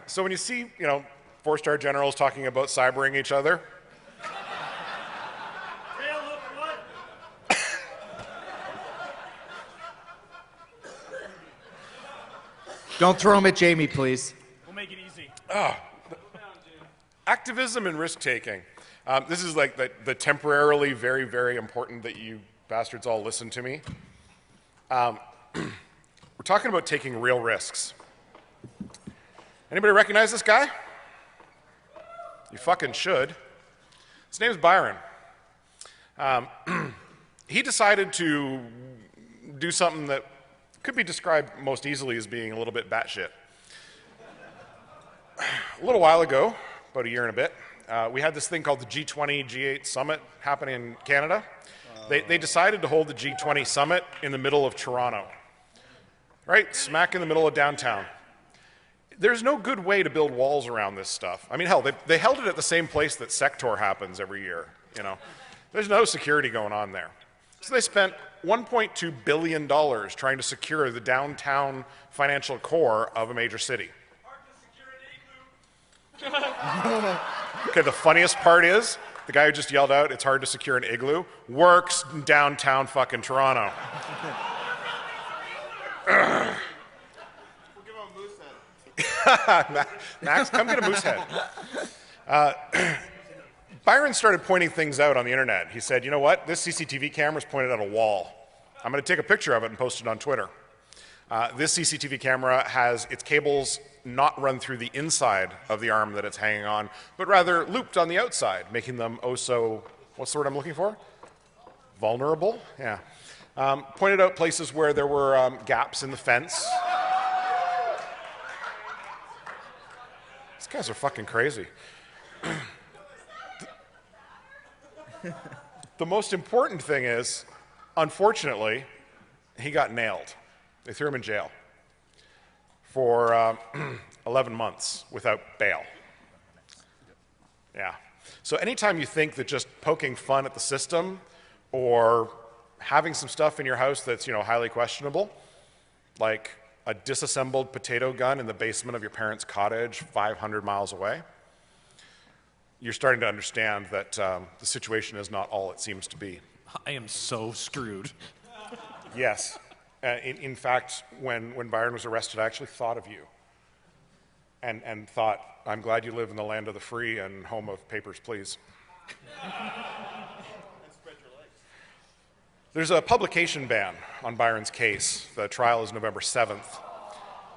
So when you see, 4-star generals talking about cybering each other, Don't throw him at Jamie, please. We'll make it easy. activism and risk-taking. This is like the temporarily very, very important that you bastards all listen to me. We're talking about taking real risks. Anybody recognize this guy? You fucking should. His name's Byron. he decided to do something that could be described most easily as being a little bit batshit. A little while ago, about a year and a bit, we had this thing called the G20, G8 summit happening in Canada. They decided to hold the G20 summit in the middle of Toronto, right smack in the middle of downtown. There's no good way to build walls around this stuff. I mean, hell, they held it at the same place that Sector happens every year, you know. There's no security going on there. So they spent $1.2 billion trying to secure the downtown financial core of a major city. Okay, the funniest part is, the guy who just yelled out, it's hard to secure an igloo, works in downtown fucking Toronto. We'll give him a moose head. Max, come get a moose head. Byron started pointing things out on the internet. He said, you know what, this CCTV camera's pointed at a wall. I'm gonna take a picture of it and post it on Twitter. This CCTV camera has its cables not run through the inside of the arm that it's hanging on, but rather looped on the outside, making them oh so, what's the word I'm looking for? Vulnerable? Yeah. Pointed out places where there were gaps in the fence. These guys are fucking crazy. The most important thing is, unfortunately, he got nailed. They threw him in jail for 11 months without bail. Yeah. So anytime you think that just poking fun at the system or having some stuff in your house that's, you know, highly questionable, like a disassembled potato gun in the basement of your parents' cottage 500 miles away, you're starting to understand that the situation is not all it seems to be. I am so screwed. Yes. In fact, when Byron was arrested, I actually thought of you and thought, I'm glad you live in the land of the free and home of papers, please. There's a publication ban on Byron's case. The trial is November 7th.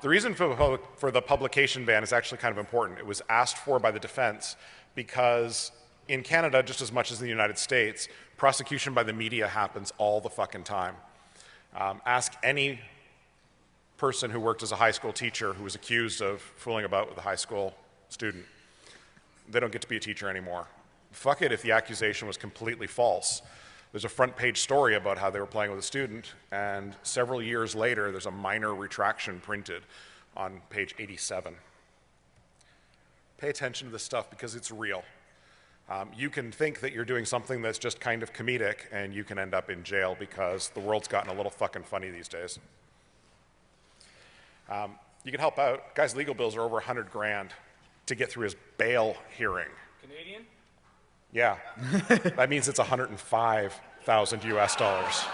The reason for the publication ban is actually kind of important. It was asked for by the defense because in Canada, just as much as in the United States, prosecution by the media happens all the fucking time. Ask any person who worked as a high school teacher who was accused of fooling about with a high school student. They don't get to be a teacher anymore. Fuck it if the accusation was completely false. There's a front page story about how they were playing with a student, and several years later, there's a minor retraction printed on page 87. Pay attention to this stuff because it's real. You can think that you're doing something that's just kind of comedic, and you can end up in jail because the world's gotten a little fucking funny these days. You can help out. Guy's legal bills are over 100 grand to get through his bail hearing. Canadian? Yeah. That means it's 105,000 US dollars.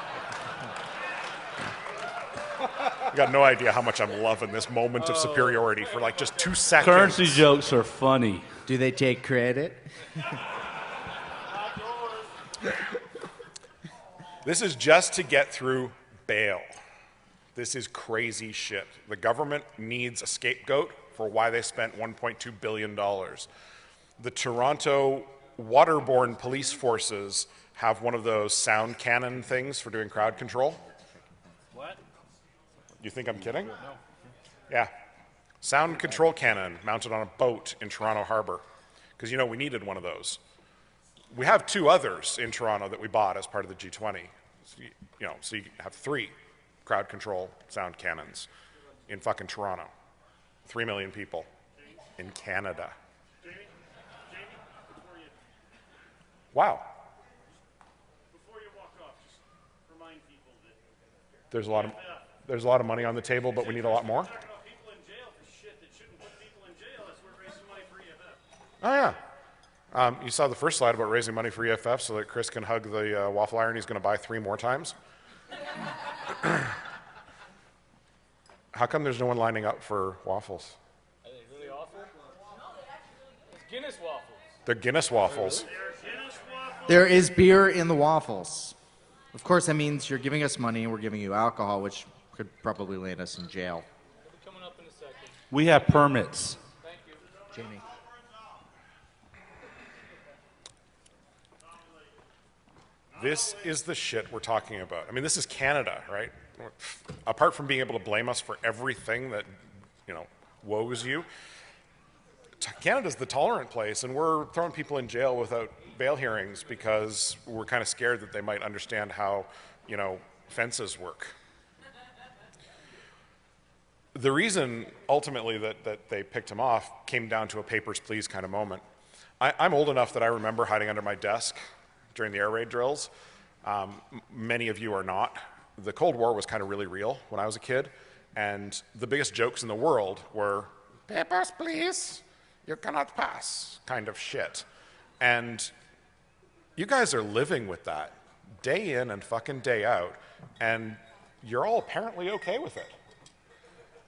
You got no idea how much I'm loving this moment of superiority for like just 2 seconds. Currency jokes are funny. Do they take credit? This is just to get through bail. This is crazy shit. The government needs a scapegoat for why they spent $1.2 billion. The Toronto waterborne police forces have one of those sound cannon things for doing crowd control. What? You think I'm kidding? No. Yeah. Sound control cannon mounted on a boat in Toronto Harbor. Because, you know, we needed one of those. We have 2 others in Toronto that we bought as part of the G20. So you have 3 crowd control sound cannons in fucking Toronto. 3 million people in Canada. Wow. Before you walk off, just remind people that There's a lot of money on the table, but we need a lot more. people in jail for shit that shouldn't put people in jail. That's where raising money for EFF. Oh, yeah. You saw the first slide about raising money for EFF so that Chris can hug the waffle iron he's going to buy 3 more times. How come there's no one lining up for waffles? Are they really awful? It's Guinness waffles. They're Guinness waffles. There is beer in the waffles. Of course, that means you're giving us money and we're giving you alcohol, which could probably land us in jail. Coming up in a second. We have permits. Thank you. This is the shit we're talking about. I mean, this is Canada, right? Apart from being able to blame us for everything that, woes you, Canada's the tolerant place, and we're throwing people in jail without bail hearings because we're kind of scared that they might understand how, fences work. The reason, ultimately, that they picked him off came down to a papers, please kind of moment. I'm old enough that I remember hiding under my desk during the air raid drills. Many of you are not. The Cold War was kind of really real when I was a kid, and the biggest jokes in the world were, papers, please, you cannot pass, kind of shit. And you guys are living with that day in and fucking day out, and you're all apparently okay with it.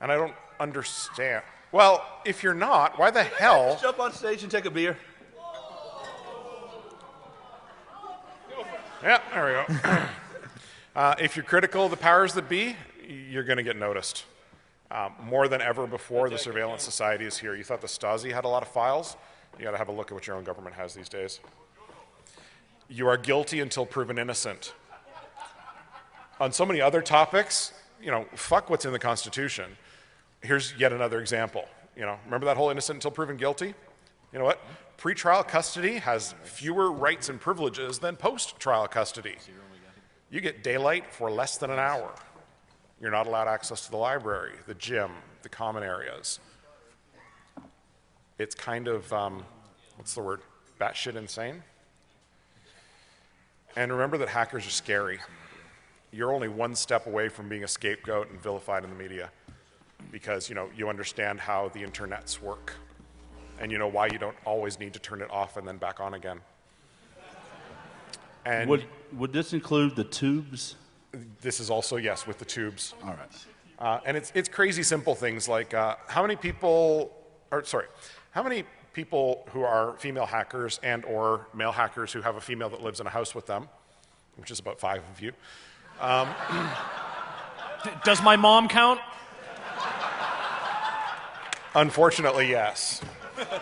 And I don't understand. Well, if you're not, why the hell? Jump on stage and take a beer. Yeah, there we go. If you're critical of the powers that be, you're going to get noticed. More than ever before, the surveillance society is here. You thought the Stasi had a lot of files? You got to have a look at what your own government has these days. You are guilty until proven innocent. On so many other topics, fuck what's in the Constitution. Here's yet another example. Remember that whole innocent until proven guilty? You know what? Pre-trial custody has fewer rights and privileges than post-trial custody. You get daylight for less than an hour. You're not allowed access to the library, the gym, the common areas. It's kind of, what's the word? Batshit insane. And remember that hackers are scary. You're only one step away from being a scapegoat and vilified in the media because, you understand how the internets work and you know why you don't always need to turn it off and then back on again. And would this include the tubes? This is also, yes, with the tubes. All right. And it's crazy simple things like how many people who are female hackers and or male hackers who have a female that lives in a house with them, which is about 5 of you. Does my mom count? Unfortunately, yes.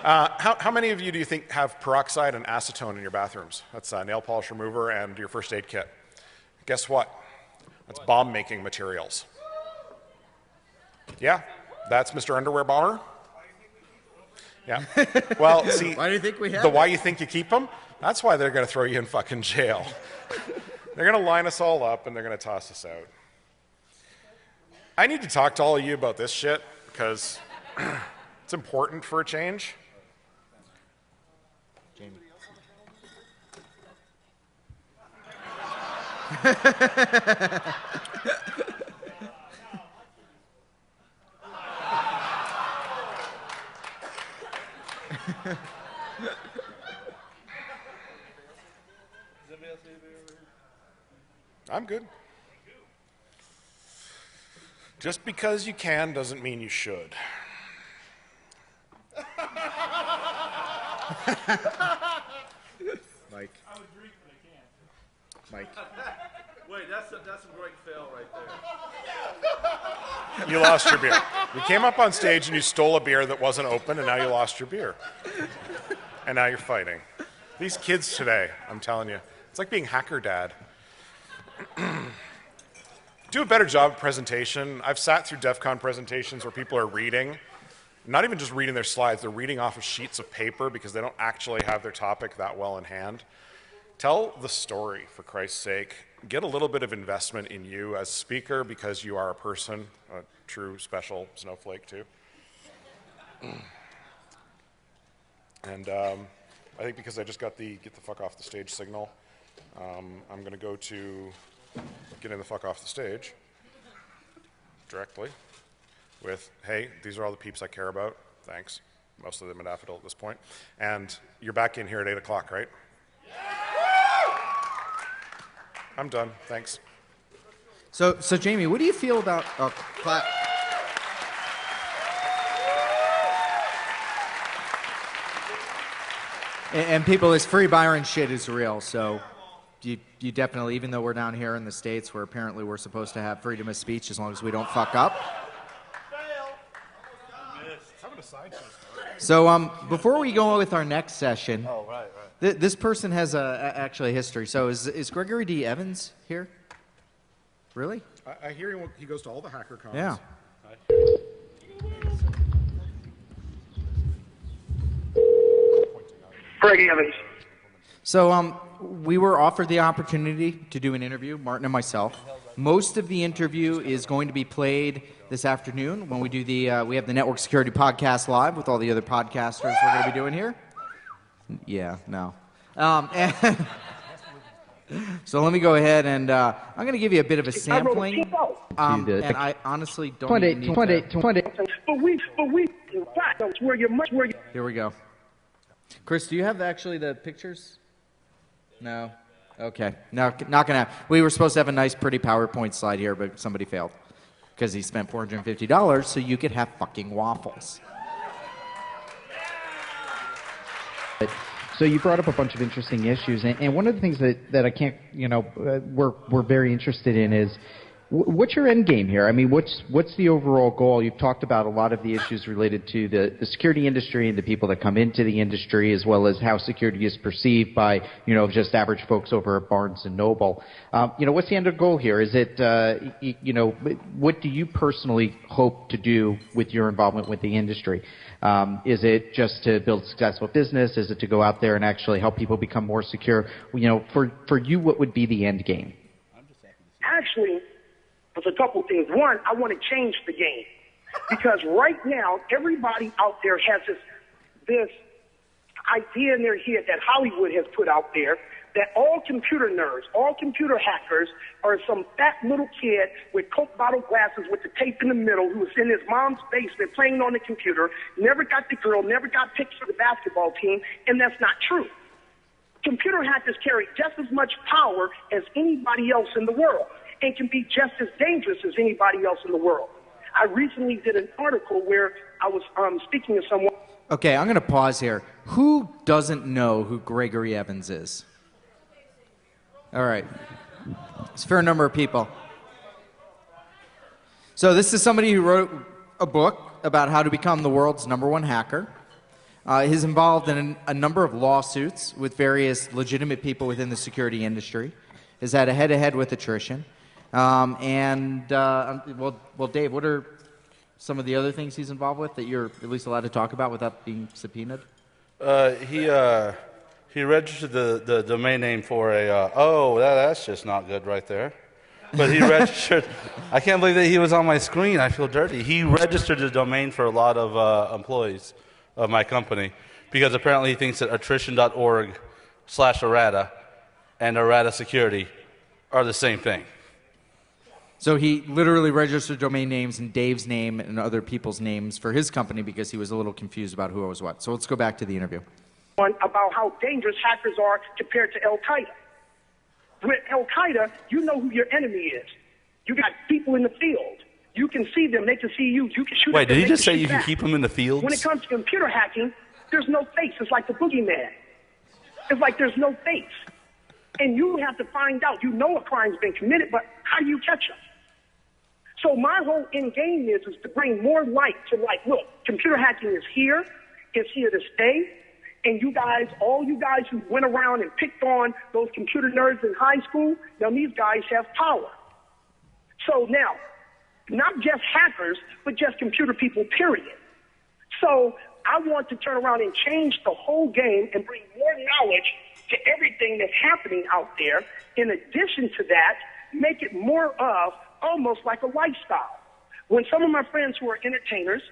How many of you do you think have peroxide and acetone in your bathrooms? That's nail polish remover and your first aid kit. Guess what? That's bomb-making materials. Yeah, that's Mr. Underwear Bomber. Yeah. Well, see, why do you think we have why you think you keep them? That's why they're going to throw you in fucking jail. They're going to line us all up and they're going to toss us out. I need to talk to all of you about this shit because it's important for a change. Jamie. I'm good. Just because you can doesn't mean you should. Mike. I would drink, but I can't. Mike. Wait, that's a great fail right there. You lost your beer. You came up on stage and you stole a beer that wasn't open, and now you lost your beer. And now you're fighting. These kids today, I'm telling you, it's like being hacker dad. Do a better job of presentation. I've sat through DEFCON presentations where people are reading, not even just reading their slides, they're reading off of sheets of paper because they don't actually have their topic that well in hand. Tell the story, for Christ's sake. Get a little bit of investment in you as speaker because you are a person, a true special snowflake too. And I think because I just got the get the fuck off the stage signal, I'm going to go to getting the fuck off the stage directly with, hey, these are all the peeps I care about. Thanks. Most of them at Daffodil at this point. And you're back in here at 8 o'clock, right? I'm done. Thanks. So Jamie, what do you feel about and people, this free Byron shit is real. So you definitely, even though we're down here in the States where apparently we're supposed to have freedom of speech as long as we don't fuck up. Having a sideshow. So before we go on with our next session, this person has actually a history. So is Gregory D. Evans here? Really? I hear he goes to all the hacker cons. Yeah. Greg Evans. So we were offered the opportunity to do an interview, Martin and myself. Most of the interview is going to be played this afternoon when we do we have the Network Security Podcast live with all the other podcasters we're going to be doing here. Yeah, no. So let me go ahead and I'm going to give you a bit of a sampling. And I honestly don't even need to. Here we go. Chris, do you have actually the pictures? No? Okay. No, not going to. We were supposed to have a nice, pretty PowerPoint slide here, but somebody failed because he spent $450 so you could have fucking waffles. So you brought up a bunch of interesting issues, and one of the things that I can't, we're very interested in is what's your end game here? I mean, what's the overall goal? You've talked about a lot of the issues related to the security industry and the people that come into the industry, as well as how security is perceived by, just average folks over at Barnes and Noble. What's the end goal here? Is it, what do you personally hope to do with your involvement with the industry? Is it just to build a successful business? Is it to go out there and actually help people become more secure? For you, what would be the end game? Actually, there's a couple things. One, I want to change the game because right now everybody out there has this idea in their head that Hollywood has put out there that all computer nerds, all computer hackers are some fat little kid with Coke bottle glasses with the tape in the middle who was in his mom's basement playing on the computer, never got the girl, never got picked for the basketball team, and that's not true. Computer hackers carry just as much power as anybody else in the world and can be just as dangerous as anybody else in the world. I recently did an article where I was speaking to someone. Okay, I'm going to pause here. Who doesn't know who Gregory Evans is? All right. It's a fair number of people. So this is somebody who wrote a book about how to become the world's #1 hacker. He's involved in a number of lawsuits with various legitimate people within the security industry. Has had a head-to-head with attrition. Well, Dave, what are some of the other things he's involved with that you're at least allowed to talk about without being subpoenaed? He registered the domain name for that's just not good right there. But he registered, I can't believe that he was on my screen. I feel dirty. He registered the domain for a lot of employees of my company because apparently he thinks that attrition.org/errata and errata security are the same thing. So he literally registered domain names and Dave's name and other people's names for his company because he was a little confused about who was what. So let's go back to the interview. About how dangerous hackers are compared to Al-Qaeda. With Al-Qaeda, you know who your enemy is. You got people in the field. You can see them. They can see you. You can shoot Wait, at them. did he just say you back. can keep them in the fields? When it comes to computer hacking, there's no face. It's like the boogeyman. It's like there's no face. And you have to find out. You know a crime's been committed, but how do you catch them? So my whole end game is to bring more light to look, computer hacking is here. It's here to stay. And you guys, all you guys who went around and picked on those computer nerds in high school, now these guys have power. So now, not just hackers, but just computer people, period. So I want to turn around and change the whole game and bring more knowledge to everything that's happening out there. In addition to that, make it more of almost like a lifestyle. When some of my friends who are entertainers,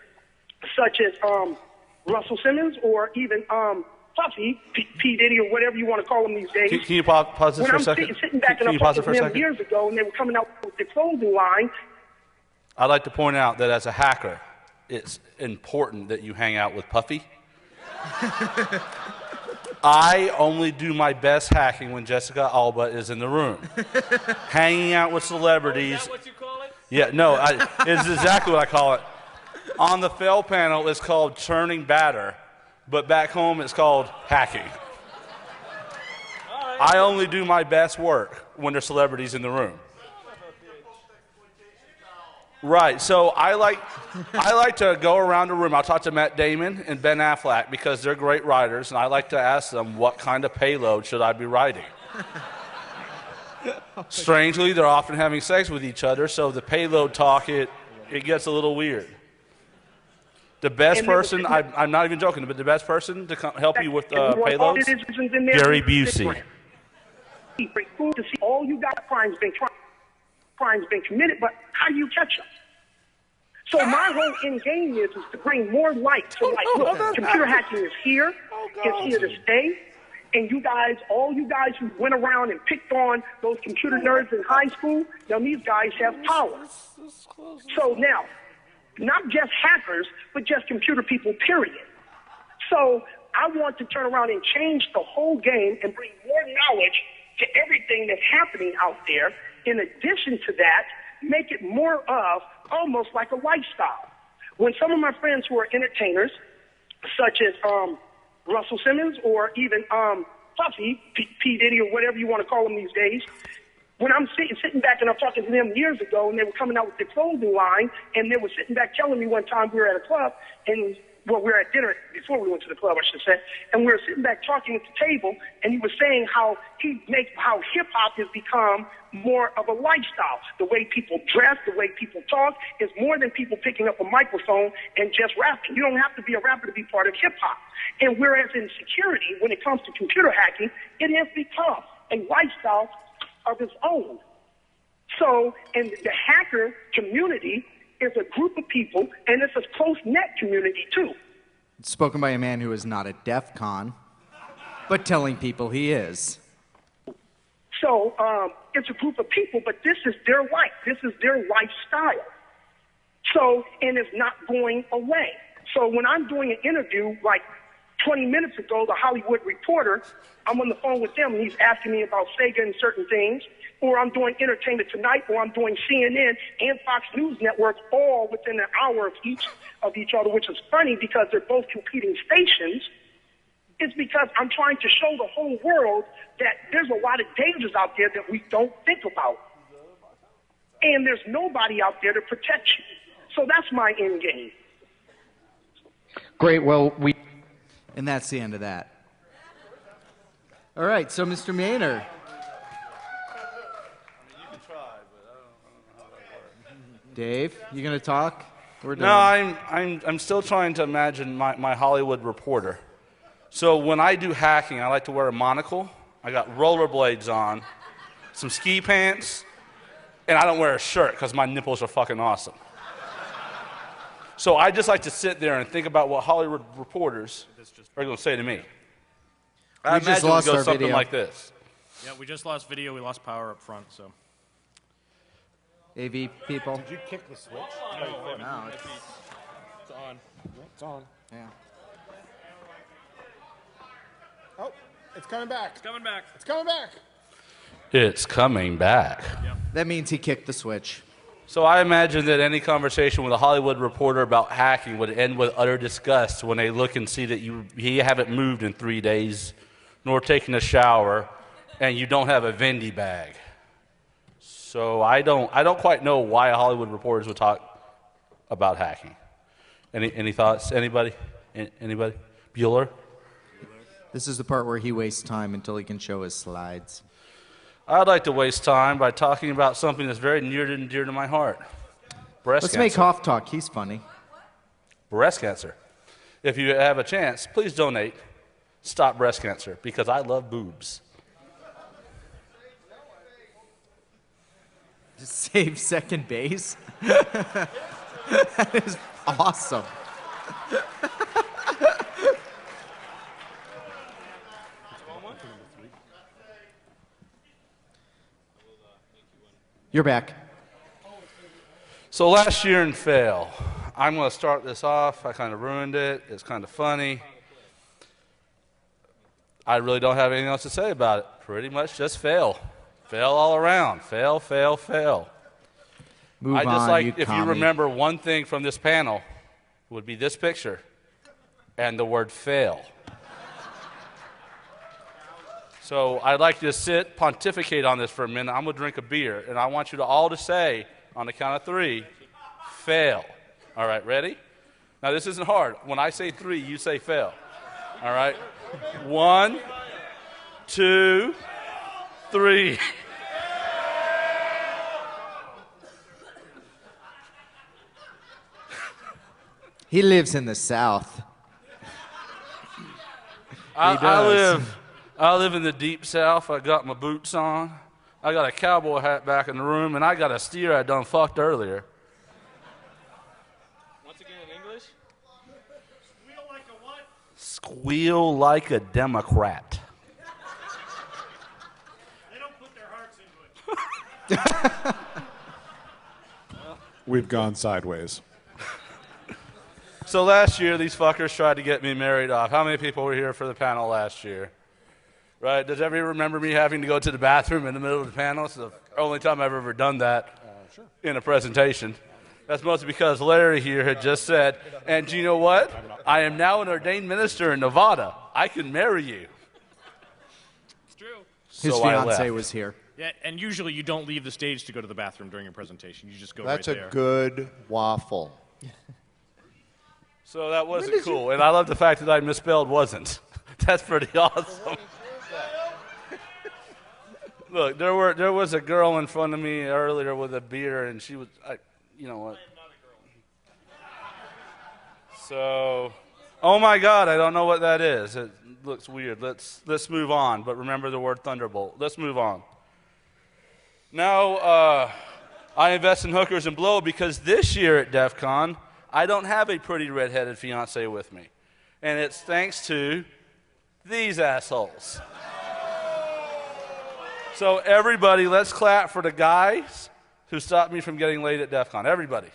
such as Russell Simmons or even Puffy, P. Diddy or whatever you want to call him these days. Can you pause this for a second? When I'm sitting back and I'm talking to them years ago and they were coming out with the clothing line. I'd like to point out that as a hacker, it's important that you hang out with Puffy. I only do my best hacking when Jessica Alba is in the room. Hanging out with celebrities. Oh, is that what you call it? Yeah, no, it's exactly what I call it. On the fail panel, it's called churning batter, but back home, it's called hacking. I only do my best work when there's celebrities in the room. Right. So I like to go around the room. I'll talk to Matt Damon and Ben Affleck because they're great writers, and I like to ask them what kind of payload should I be writing. Strangely, they're often having sex with each other, so the payload talk it gets a little weird. The best person, I'm not even joking, but the best person to help you with payloads, Gary Busey. To see all you got crimes been committed, but how do you catch them? So my whole end game is to bring more light to like, look, computer hacking is here, it's here to stay, and you guys, all you guys who went around and picked on those computer nerds in high school, now these guys have power. So now, not just hackers, but just computer people, period. So I want to turn around and change the whole game and bring more knowledge to everything that's happening out there. In addition to that, make it more of almost like a lifestyle. When some of my friends who are entertainers, such as Russell Simmons or even Puffy, P. Diddy or whatever you want to call him these days, when I'm sitting back and I'm talking to them years ago and they were coming out with their clothing line and they were sitting back telling me one time we were at a club and well, we were at dinner before we went to the club, I should say, and we were sitting back talking at the table, and he was saying how hip-hop has become more of a lifestyle. The way people dress, the way people talk is more than people picking up a microphone and just rapping. You don't have to be a rapper to be part of hip-hop. And whereas in security, when it comes to computer hacking, it has become a lifestyle of its own. So, and the hacker community is a group of people, and it's a close-knit community, too. Spoken by a man who is not at DEFCON, but telling people he is. So it's a group of people, but this is their life. This is their lifestyle. So, and it's not going away. So when I'm doing an interview, like 20 minutes ago, the Hollywood Reporter, I'm on the phone with them, and he's asking me about Sega and certain things, or I'm doing Entertainment Tonight, or I'm doing CNN and Fox News Network, all within an hour of each other, which is funny because they're both competing stations. It's because I'm trying to show the whole world that there's a lot of dangers out there that we don't think about. And there's nobody out there to protect you. So that's my end game. Great. Well, And that's the end of that. All right, so Mr. Maynard. Dave, you going to talk? We're done. No, I'm still trying to imagine my Hollywood Reporter. So when I do hacking, I like to wear a monocle. I got rollerblades on, some ski pants, and I don't wear a shirt because my nipples are fucking awesome. So I just like to sit there and think about what Hollywood reporters are going to say to me. I imagine it would go something like this. Yeah, we just lost video. We lost power up front, so. AV people. Did you kick the switch? No, it's on. It's on. Yeah. Oh, it's coming back. It's coming back. It's coming back. It's coming back. Yep. That means he kicked the switch. So I imagine that any conversation with a Hollywood reporter about hacking would end with utter disgust when they look and see that you haven't moved in 3 days, nor taken a shower, and you don't have a Vendy bag. So I don't quite know why Hollywood reporters would talk about hacking. Any thoughts? Anybody? Anybody? Bueller? This is the part where he wastes time until he can show his slides. I'd like to waste time by talking about something that's very near and dear to my heart. Breast cancer. Let's make Hoff talk. He's funny. Breast cancer. If you have a chance, please donate. Stop breast cancer, because I love boobs. Just save second base? That is awesome. You're back. So last year in fail, I'm going to start this off. I kind of ruined it. It's kind of funny. I really don't have anything else to say about it. Pretty much just fail. Fail all around. Fail, fail, fail. Move I just on, like, you if commie. you remember one thing from this panel, it would be this picture and the word fail. So I'd like you to sit, pontificate on this for a minute. I'm going to drink a beer, and I want you to all to say, on the count of 3, fail. All right, ready? Now, this isn't hard. When I say 3, you say fail. All right? 1, 2, 3. He lives in the South. I live in the deep South. I got my boots on. I got a cowboy hat back in the room, and I got a steer I done fucked earlier. Once again in English? Squeal like a what? Squeal like a Democrat. They don't put their hearts into it. We've gone sideways. So last year, these fuckers tried to get me married off. How many people were here for the panel last year? Right? Does everybody remember me having to go to the bathroom in the middle of the panel? It's the only time I've ever done that in a presentation. That's mostly because Larry here had just said, and do you know what? I am now an ordained minister in Nevada. I can marry you. It's true. His So fiance was here. Yeah, and usually you don't leave the stage to go to the bathroom during your presentation. You just go That's right a there. good waffle. So that wasn't cool. And I love the fact that I misspelled wasn't. That's pretty awesome. Look, there was a girl in front of me earlier with a beer, and she was, you know what? So, oh my God, I don't know what that is. It looks weird. Let's move on. But remember the word thunderbolt. Let's move on. Now, I invest in hookers and blow because this year at DEFCON, I don't have a pretty redheaded fiance with me, and it's thanks to these assholes. So everybody, let's clap for the guys who stopped me from getting laid at DEFCON. Everybody.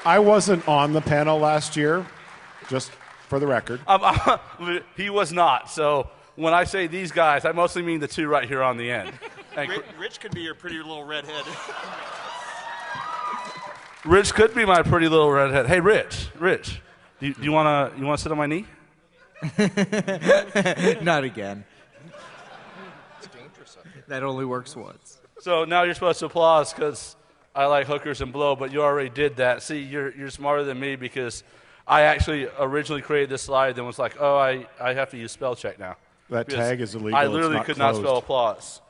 I wasn't on the panel last year, just for the record. He was not. So when I say these guys, I mostly mean the 2 right here on the end. Rich could be your pretty little redhead. Rich could be my pretty little redhead. Hey, Rich, do you want to sit on my knee? Not again. It's dangerous. That only works once. So now you're supposed to applaud because I like hookers and blow, but you already did that. See, you're smarter than me because I actually originally created this slide and was like, oh, I have to use spell check now. That Because tag is illegal. I literally could not spell applause.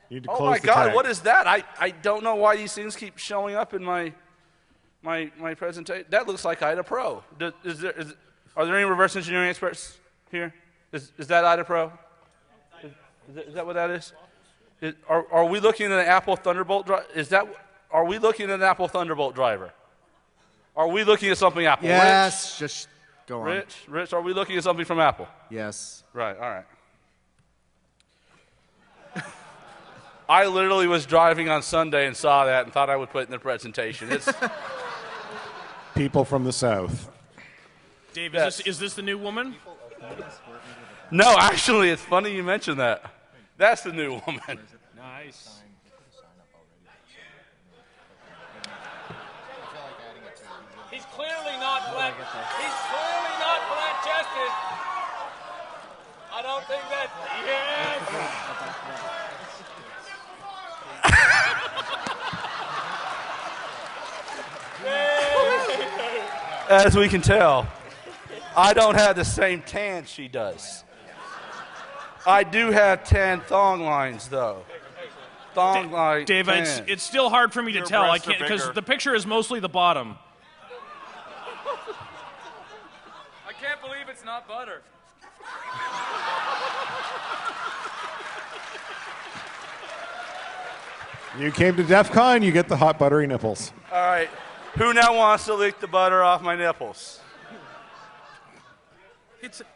You need to Oh close my the God, tag. what is that? I don't know why these things keep showing up in my presentation. That looks like IDA Pro. Are there any reverse engineering experts here? Is that IDA Pro? Is that what that is? Are we looking at an Apple Thunderbolt driver? Are we looking at an Apple Thunderbolt driver? Are we looking at something Apple? Yes, just go on. Rich, are we looking at something from Apple? Yes. Right, all right. I literally was driving on Sunday and saw that and thought I would put it in the presentation. It's People from the South. Dave, Yes. is this the new woman? No, actually, it's funny you mentioned that. That's the new woman. Nice. He's clearly not black. He's clearly not flat-chested. I don't think that. Yes. As we can tell, I don't have the same tan she does. I do have tan thong lines, though. Thong line. Dave, tan. it's still hard for me to Your tell. I breasts are can't because bigger. the picture is mostly the bottom. I can't believe it's not butter. You came to DEF CON, you get the hot buttery nipples. All right. Who now wants to lick the butter off my nipples?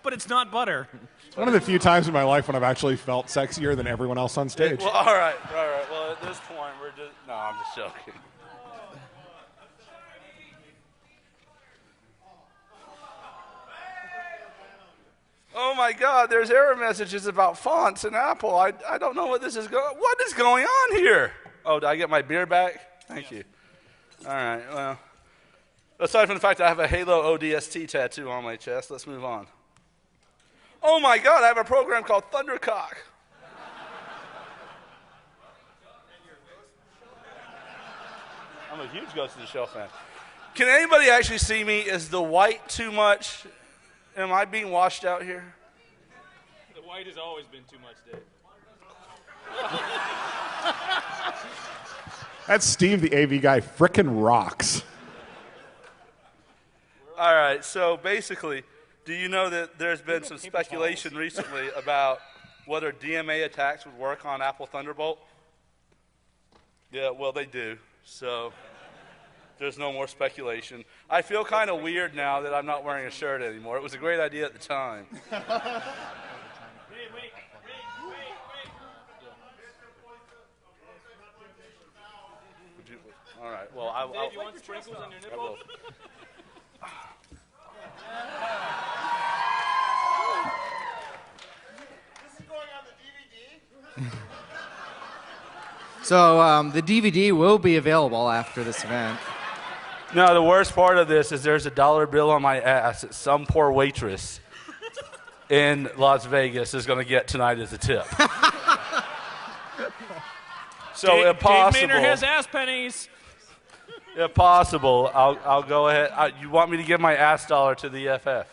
But it's not butter. It's one of the few times in my life when I've actually felt sexier than everyone else on stage. Well, all right. Well, at this point, we're just. No, I'm just joking. Oh my God, there's error messages about fonts in Apple. I don't know what this is going. What is going on here? Oh, did I get my beer back? Thank you. All right, well, aside from the fact that I have a Halo ODST tattoo on my chest, let's move on. Oh my God, I have a program called Thundercock. I'm a huge Ghost in the Shell fan. Can anybody actually see me? Is the white too much? Am I being washed out here? The white has always been too much, Dave. That's Steve, the AV guy, frickin' rocks. All right, so basically, do you know that there's been some speculation recently about whether DMA attacks would work on Apple Thunderbolt? Yeah, well, they do, so there's no more speculation. I feel kind of weird now that I'm not wearing a shirt anymore. It was a great idea at the time. All right, well, Dave, you want sprinkles on your I nipple? will. So the DVD will be available after this event. No, the worst part of this is there's a dollar bill on my ass that some poor waitress in Las Vegas is going to get tonight as a tip. So if possible, Dave Maynard has ass pennies. if possible, I'll go ahead. You want me to give my ass dollar to the EFF?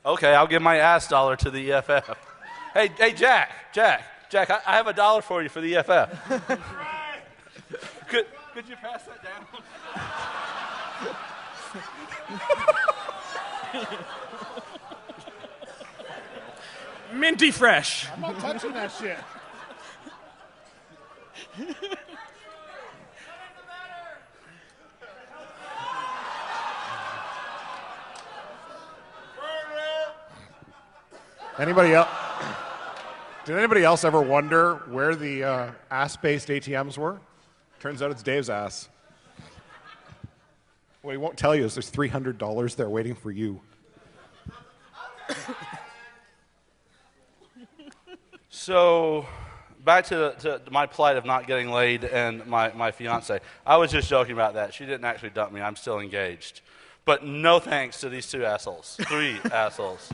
Okay, I'll give my ass dollar to the EFF. Hey, Jack, I have $1 for you for the EFF. Could you pass that down? Minty fresh. I'm not touching that shit. Anybody else? Did anybody else ever wonder where the ass-based ATMs were? Turns out it's Dave's ass. What he won't tell you is there's $300 there waiting for you. So, back to my plight of not getting laid and my fiance. I was just joking about that. She didn't actually dump me. I'm still engaged. But no thanks to these two assholes. 3 assholes.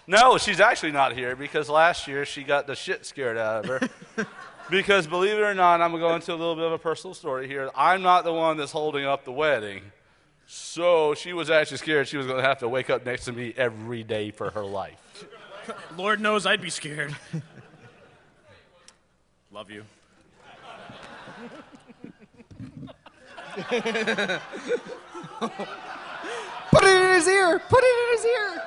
No, she's actually not here because last year she got the shit scared out of her. Because believe it or not, I'm going to go into a little bit of a personal story here. I'm not the one that's holding up the wedding. So she was actually scared she was going to have to wake up next to me every day for her life. Lord knows I'd be scared. Love you. Put it in his ear! Put it in his ear!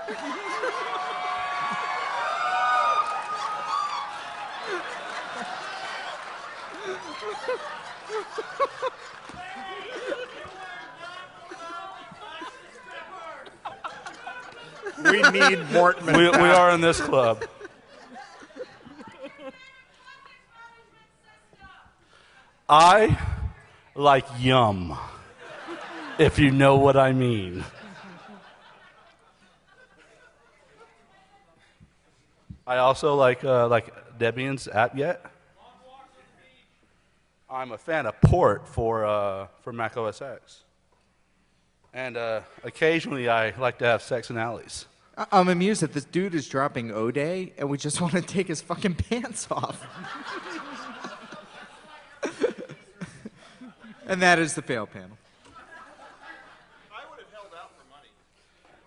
We need Mortman. We are in this club. I like yum, if you know what I mean. I also like Debian's app yet. I'm a fan of port for Mac OS X. And occasionally I like to have sex in alleys. I'm amused that this dude is dropping O-Day, and we just want to take his fucking pants off. And that is the fail panel.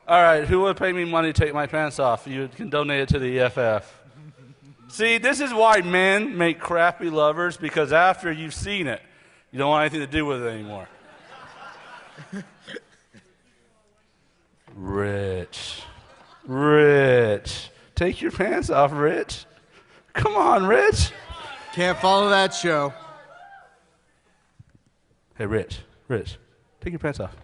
All right, who would pay me money to take my pants off? You can donate it to the EFF. See, this is why men make crappy lovers, because after you've seen it, you don't want anything to do with it anymore. Rich. Take your pants off, Rich. Come on, Rich. Can't follow that show. Hey, Rich, take your pants off.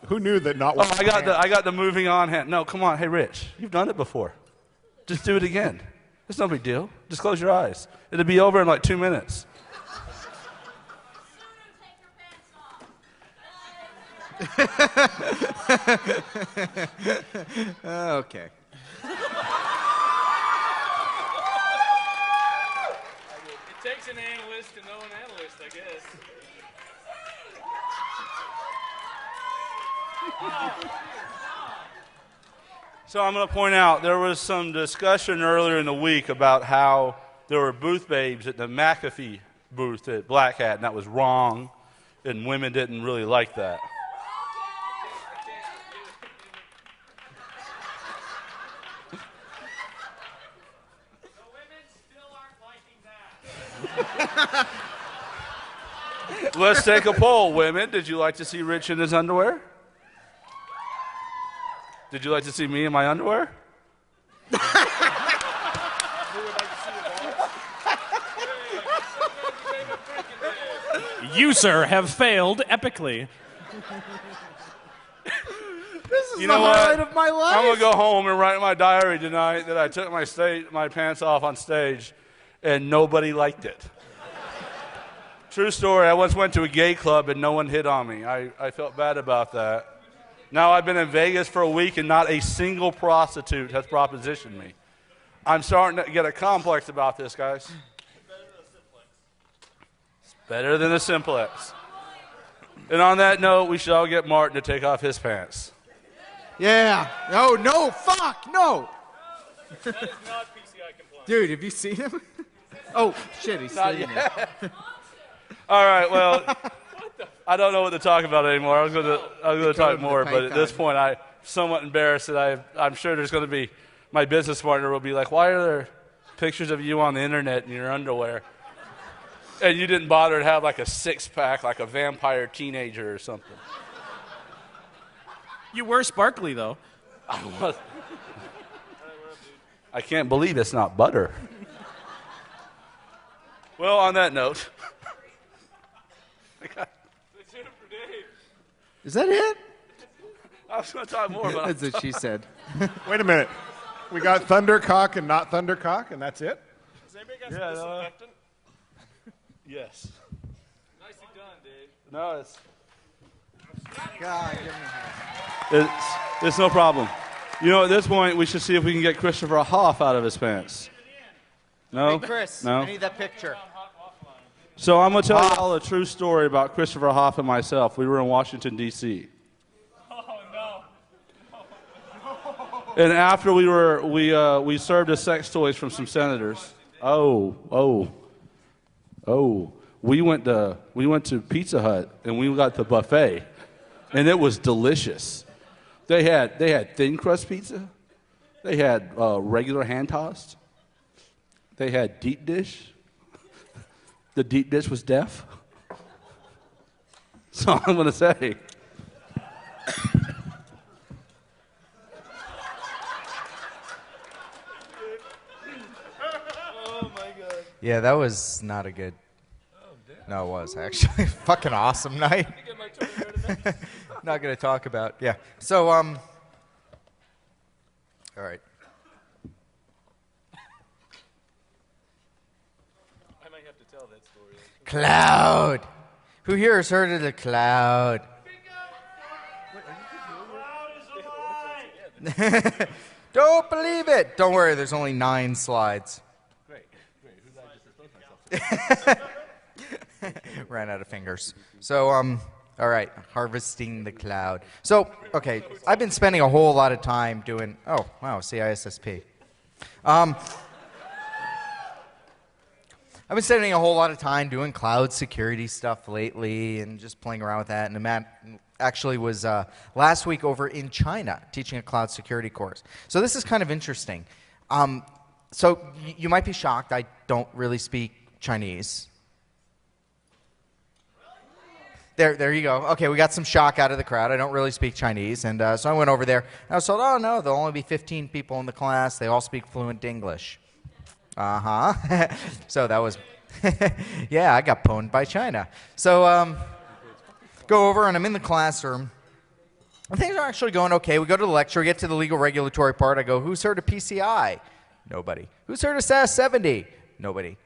Who knew that not? Oh, I got the moving on hand. No, come on, hey, Rich, you've done it before. Just do it again. It's no big deal. Just close your eyes. It'll be over in like 2 minutes. Okay. It takes an analyst to know an analyst, I guess. So I'm going to point out there was some discussion earlier in the week about how there were booth babes at the McAfee booth at Black Hat, and that was wrong, and women didn't really like that. Let's take a poll. Women, did you like to see Rich in his underwear? Did you like to see me in my underwear? You, sir, have failed epically. This is You the know what? highlight of my life. I'm going to go home and write in my diary tonight that I took my pants off on stage and nobody liked it. True story, I once went to a gay club and no one hit on me. I felt bad about that. Now I've been in Vegas for a week and not a single prostitute has propositioned me. I'm starting to get a complex about this, guys. It's better than a simplex. And on that note, we should all get Martin to take off his pants. Yeah. Oh, no, fuck, no. That is not PCI compliant. Dude, have you seen him? Oh, shit, he's Not sitting yet. there. All right, well, I don't know what to talk about anymore. I was going to talk more, but at this point, I'm somewhat embarrassed that I'm sure there's going to be, my business partner will be like, why are there pictures of you on the internet in your underwear? And you didn't bother to have like a six-pack, like a vampire teenager or something. You were sparkly, though. I can't believe it's not butter. Well, on that note. Is that it? I was going to talk more, but That's what she said. Wait a minute. We got Thundercock and not Thundercock, and that's it? Does anybody got some disinfectant? Yes. Nicely done, Dave. No, it's God, give me it's no problem. You know, at this point, we should see if we can get Christopher Hoff out of his pants. No? Hey, Chris, No? I need that picture. So I'm going to tell you all a true story about Christopher Hoff and myself. We were in Washington, D.C. Oh, no. And after we served as sex toys from some senators. We went to Pizza Hut and we got the buffet, and it was delicious. They had thin crust pizza, they had regular hand tossed, they had deep dish. The deep dish was deaf. That's all I'm going to say. Oh, my God. Yeah, that was not a good. No, it was actually fucking awesome night. Not gonna talk about. Yeah. So all right. I might have to tell that story. Cloud. Who here has heard of the cloud? Don't believe it. Don't worry. There's only 9 slides. Great. Who's I just Ran out of fingers. So, all right, harvesting the cloud. So, okay, I've been spending a whole lot of time doing, oh, wow, CISSP. I've been spending a whole lot of time doing cloud security stuff lately and just playing around with that. And Matt actually was last week over in China teaching a cloud security course. So this is kind of interesting. So you might be shocked, I don't really speak Chinese. There you go. Okay, we got some shock out of the crowd. I don't really speak Chinese. And so I went over there. And I was told, oh, no, there'll only be 15 people in the class. They all speak fluent English. Uh-huh. So that was, yeah, I got pwned by China. So go over, and I'm in the classroom. And things are actually going okay. We go to the lecture. We get to the legal regulatory part. I go, who's heard of PCI? Nobody. Who's heard of SAS 70? Nobody.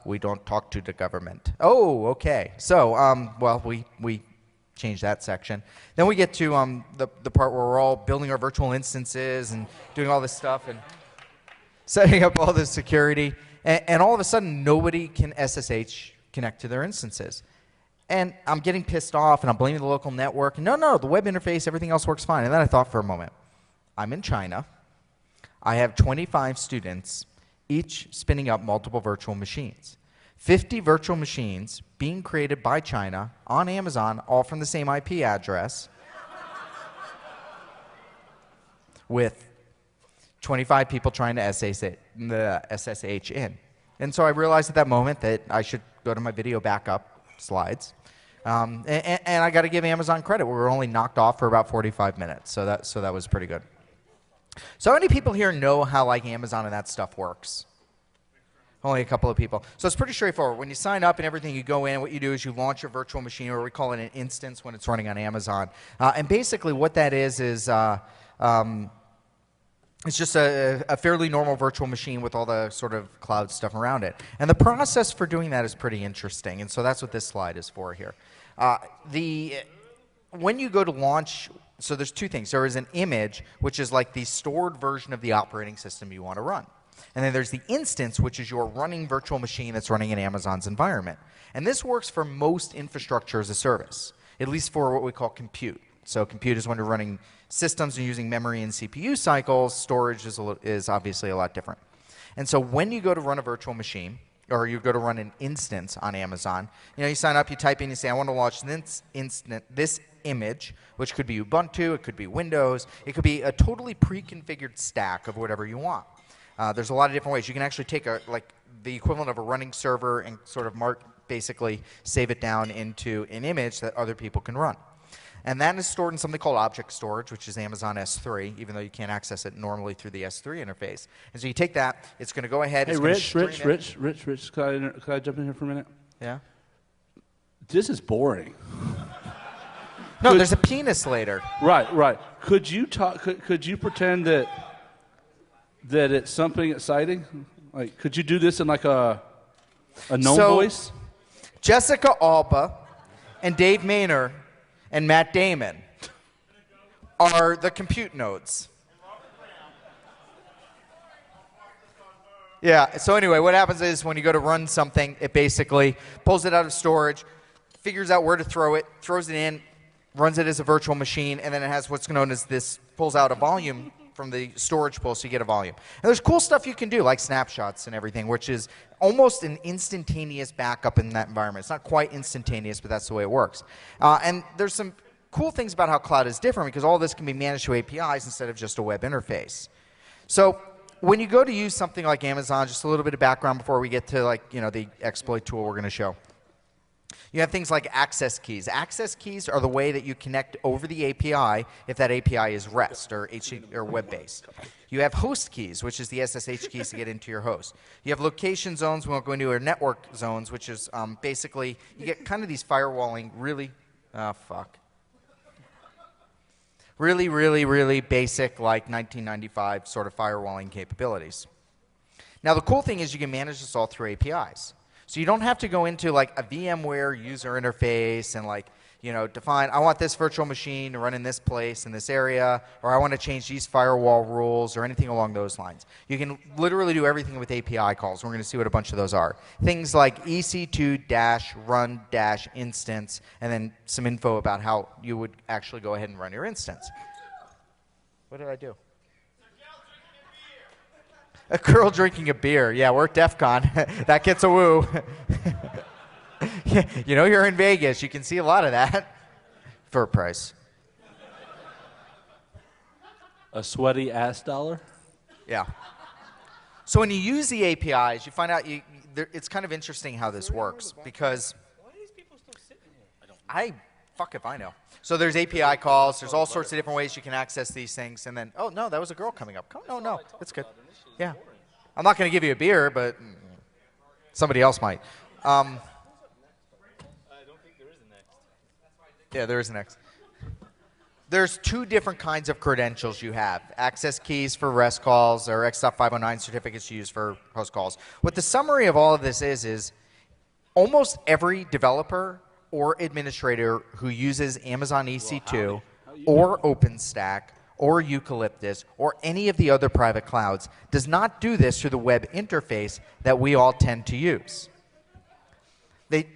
We don't talk to the government. Oh, okay. So, well, we changed that section. Then we get to the part where we're all building our virtual instances and doing all this stuff and setting up all this security. And all of a sudden, nobody can SSH connect to their instances. And I'm getting pissed off, and I'm blaming the local network. No, the web interface, everything else works fine. And then I thought for a moment, I'm in China. I have 25 students, each spinning up multiple virtual machines. 50 virtual machines being created by China on Amazon, all from the same IP address, with 25 people trying to SSH in. And so I realized at that moment that I should go to my video backup slides. And I got to give Amazon credit. We were only knocked off for about 45 minutes, so that was pretty good. So how many people here know how like Amazon and that stuff works? Only a couple of people. So it's pretty straightforward. When you sign up and everything, you go in, what you do is you launch your virtual machine, or we call it an instance when it's running on Amazon. And basically what that is it's just a fairly normal virtual machine with all the sort of cloud stuff around it. And the process for doing that is pretty interesting. And so that's what this slide is for here. When you go to launch, so there's two things. There is an image, which is like the stored version of the operating system you want to run. And then there's the instance, which is your running virtual machine that's running in Amazon's environment. And this works for most infrastructure as a service, at least for what we call compute. So compute is when you're running systems and using memory and CPU cycles. Storage is obviously a lot different. And so when you go to run a virtual machine, or you go to run an instance on Amazon, you sign up, you type in, you say, I want to launch this image, which could be Ubuntu, it could be Windows, it could be a totally pre-configured stack of whatever you want. There's a lot of different ways. You can actually take the equivalent of a running server and sort of basically save it down into an image that other people can run. And that is stored in something called object storage, which is Amazon S3, even though you can't access it normally through the S3 interface. And so you take that, it's going to go ahead. Hey, Rich, could I jump in here for a minute? Yeah? This is boring. No, there's a penis later. Right. Could you pretend that it's something exciting? Like, could you do this in like a gnome voice? Jessica Alba and Dave Maynard and Matt Damon are the compute nodes. Yeah, so anyway, what happens is when you go to run something, it basically pulls it out of storage, figures out where to throw it, throws it in, runs it as a virtual machine, and then it has what's known as this, pulls out a volume from the storage pool, so you get a volume. And there's cool stuff you can do, like snapshots and everything, which is almost an instantaneous backup in that environment. It's not quite instantaneous, but that's the way it works. And there's some cool things about how cloud is different, because all this can be managed through APIs instead of just a web interface. So when you go to use something like Amazon, just a little bit of background before we get to the exploit tool we're going to show. You have things like access keys. Access keys are the way that you connect over the API if that API is REST or web-based. You have host keys, which is the SSH keys to get into your host. You have location zones. We won't go into, or network zones, which is basically you get kind of these firewalling really basic, like 1995 sort of firewalling capabilities. Now, the cool thing is you can manage this all through APIs. So you don't have to go into like a VMware user interface and define, I want this virtual machine to run in this place, in this area, or I want to change these firewall rules or anything along those lines. You can literally do everything with API calls. We're going to see what a bunch of those are. Things like ec2-run-instance, and then some info about how you would actually go ahead and run your instance. What did I do? A girl drinking a beer. Yeah, we're at DEFCON. That gets a woo. You're in Vegas. You can see a lot of that for a price. A sweaty ass dollar? Yeah. So when you use the APIs, you find out it's kind of interesting how this works, because fuck if I know. So there's API calls. There's all sorts of different ways you can access these things. And then, oh, no, that was a girl coming up. No, that's good. Yeah. I'm not going to give you a beer, but somebody else might. I don't think there is a next. Yeah, there is a next. There's two different kinds of credentials you have. Access keys for REST calls, or X.509 certificates used for host calls. What the summary of all of this is almost every developer or administrator who uses Amazon EC2 or OpenStack or Eucalyptus or any of the other private clouds does not do this through the web interface that we all tend to use. They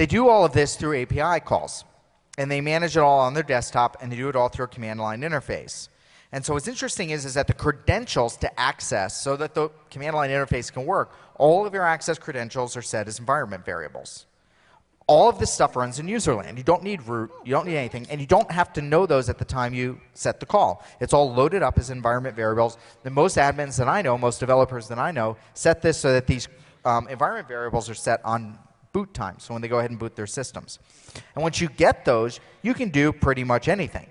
do all of this through API calls. and they manage it all on their desktop, and they do it all through a command line interface. And so what's interesting is that the credentials to access, so that the command line interface can work, all of your access credentials are set as environment variables. All of this stuff runs in userland. You don't need root, you don't need anything, and you don't have to know those at the time you set the call. It's all loaded up as environment variables. The most admins that I know, most developers that I know, set this so that these environment variables are set on boot time, so when they go ahead and boot their systems. And once you get those, you can do pretty much anything.